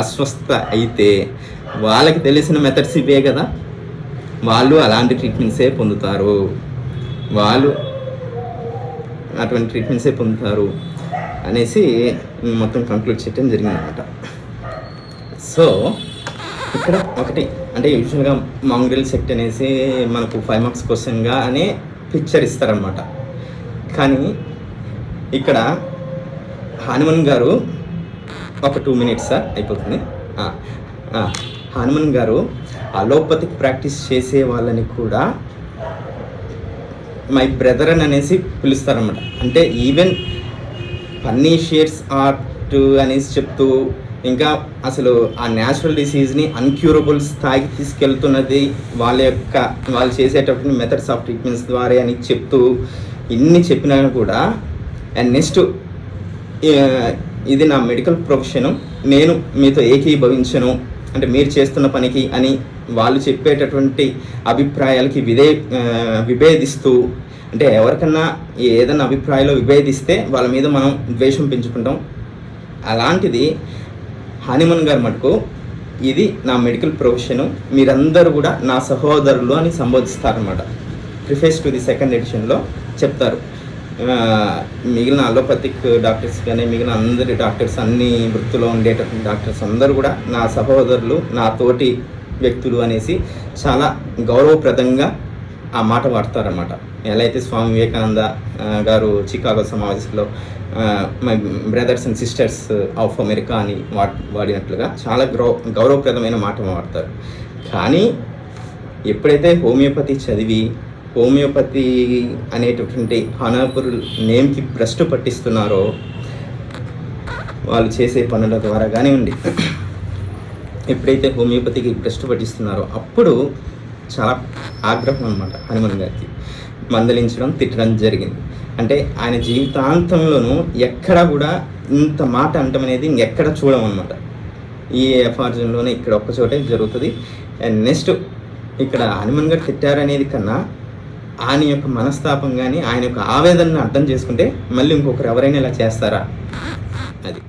అస్వస్థత అయితే వాళ్ళకి తెలిసిన మెథడ్స్ ఇవే కదా, వాళ్ళు అలాంటి ట్రీట్మెంట్సే పొందుతారు, వాళ్ళు అటువంటి ట్రీట్మెంట్సే పొందుతారు అనేసి మొత్తం కంక్లూడ్ చేయడం జరిగిందనమాట. సో ఇక్కడ ఒకటి అంటే యూజువల్గా మాంగ్రెల్ సెక్ట్ అనేసి మనకు 5 మార్క్స్ క్వశ్చన్గా అనే పిక్చర్ ఇస్తారనమాట. కానీ ఇక్కడ హనుమన్ గారు ఒక 2 minutes అయిపోతుంది. హనుమన్ గారు అలోపతిక్ ప్రాక్టీస్ చేసే వాళ్ళని కూడా మై బ్రదర్ అని అనేసి పిలుస్తారన్నమాట. అంటే ఈవెన్ పర్నీషియస్ ఆర్ట్ అనేసి చెప్తూ ఇంకా అసలు ఆ న్యాచురల్ డిసీజ్ని అన్క్యూరబుల్ స్థాయికి తీసుకెళ్తున్నది వాళ్ళు చేసేటటువంటి మెథడ్స్ ఆఫ్ ట్రీట్మెంట్స్ ద్వారా అని చెప్తూ ఇన్ని చెప్పినా కూడా అండ్ నెక్స్ట్ ఇది నా మెడికల్ ప్రొఫెషను, నేను మీతో ఏకీభవించను అంటే మీరు చేస్తున్న పనికి అని వాళ్ళు చెప్పేటటువంటి అభిప్రాయాలకి విభేదిస్తూ, అంటే ఎవరికన్నా ఏదైనా అభిప్రాయాలు విభేదిస్తే వాళ్ళ మీద మనం ద్వేషం పెంచుకుంటాం. అలాంటిది హనుమన్ గారు మటుకు ఇది నా మెడికల్ ప్రొఫెషను, మీరందరూ కూడా నా సహోదరులు అని సంబోధిస్తారనమాట. ప్రిఫేస్ టు ది 2nd editionలో చెప్తారు. మిగిలిన అలోపతిక్ డాక్టర్స్ కానీ మిగిలిన అందరి డాక్టర్స్, అన్ని వృత్తిలో ఉండేటటువంటి డాక్టర్స్ అందరూ కూడా నా సహోదరులు, నా తోటి వ్యక్తులు అనేసి చాలా గౌరవప్రదంగా ఆ మాట వాడతారన్నమాట. ఎలా అయితే స్వామి వివేకానంద గారు చికాగో సమావేశంలో my brothers and sisters of America అని వాడినట్లుగా చాలా గౌరవప్రదమైన మాట వాడతారు. కానీ ఎప్పుడైతే హోమియోపతి చదివి హోమియోపతి అనేటటువంటి హానపుల్ నేమ్కి భ్రష్టు పట్టిస్తున్నారో, వాళ్ళు చేసే పనుల ద్వారా కానివ్వండి, ఎప్పుడైతే హోమియోపతికి భ్రష్టు పట్టిస్తున్నారో అప్పుడు చాలా ఆగ్రహం అనమాట హనుమాన్ గారికి. మందలించడం, తిట్టడం జరిగింది. అంటే ఆయన జీవితాంతంలోనూ ఎక్కడ కూడా ఇంత మాట అంటం అనేది ఇంకెక్కడ చూడమన్నమాట. ఈ ఎఫార్జన్లోనే ఇక్కడ ఒక్కచోటే జరుగుతుంది. అండ్ నెక్స్ట్ ఇక్కడ హనుమాన్ గారు తిట్టారనేది కన్నా ఆయన యొక్క మనస్తాపం కానీ ఆయన యొక్క ఆవేదనను అర్థం చేసుకుంటే మళ్ళీ ఇంకొకరు ఎవరైనా ఇలా చేస్తారా, అది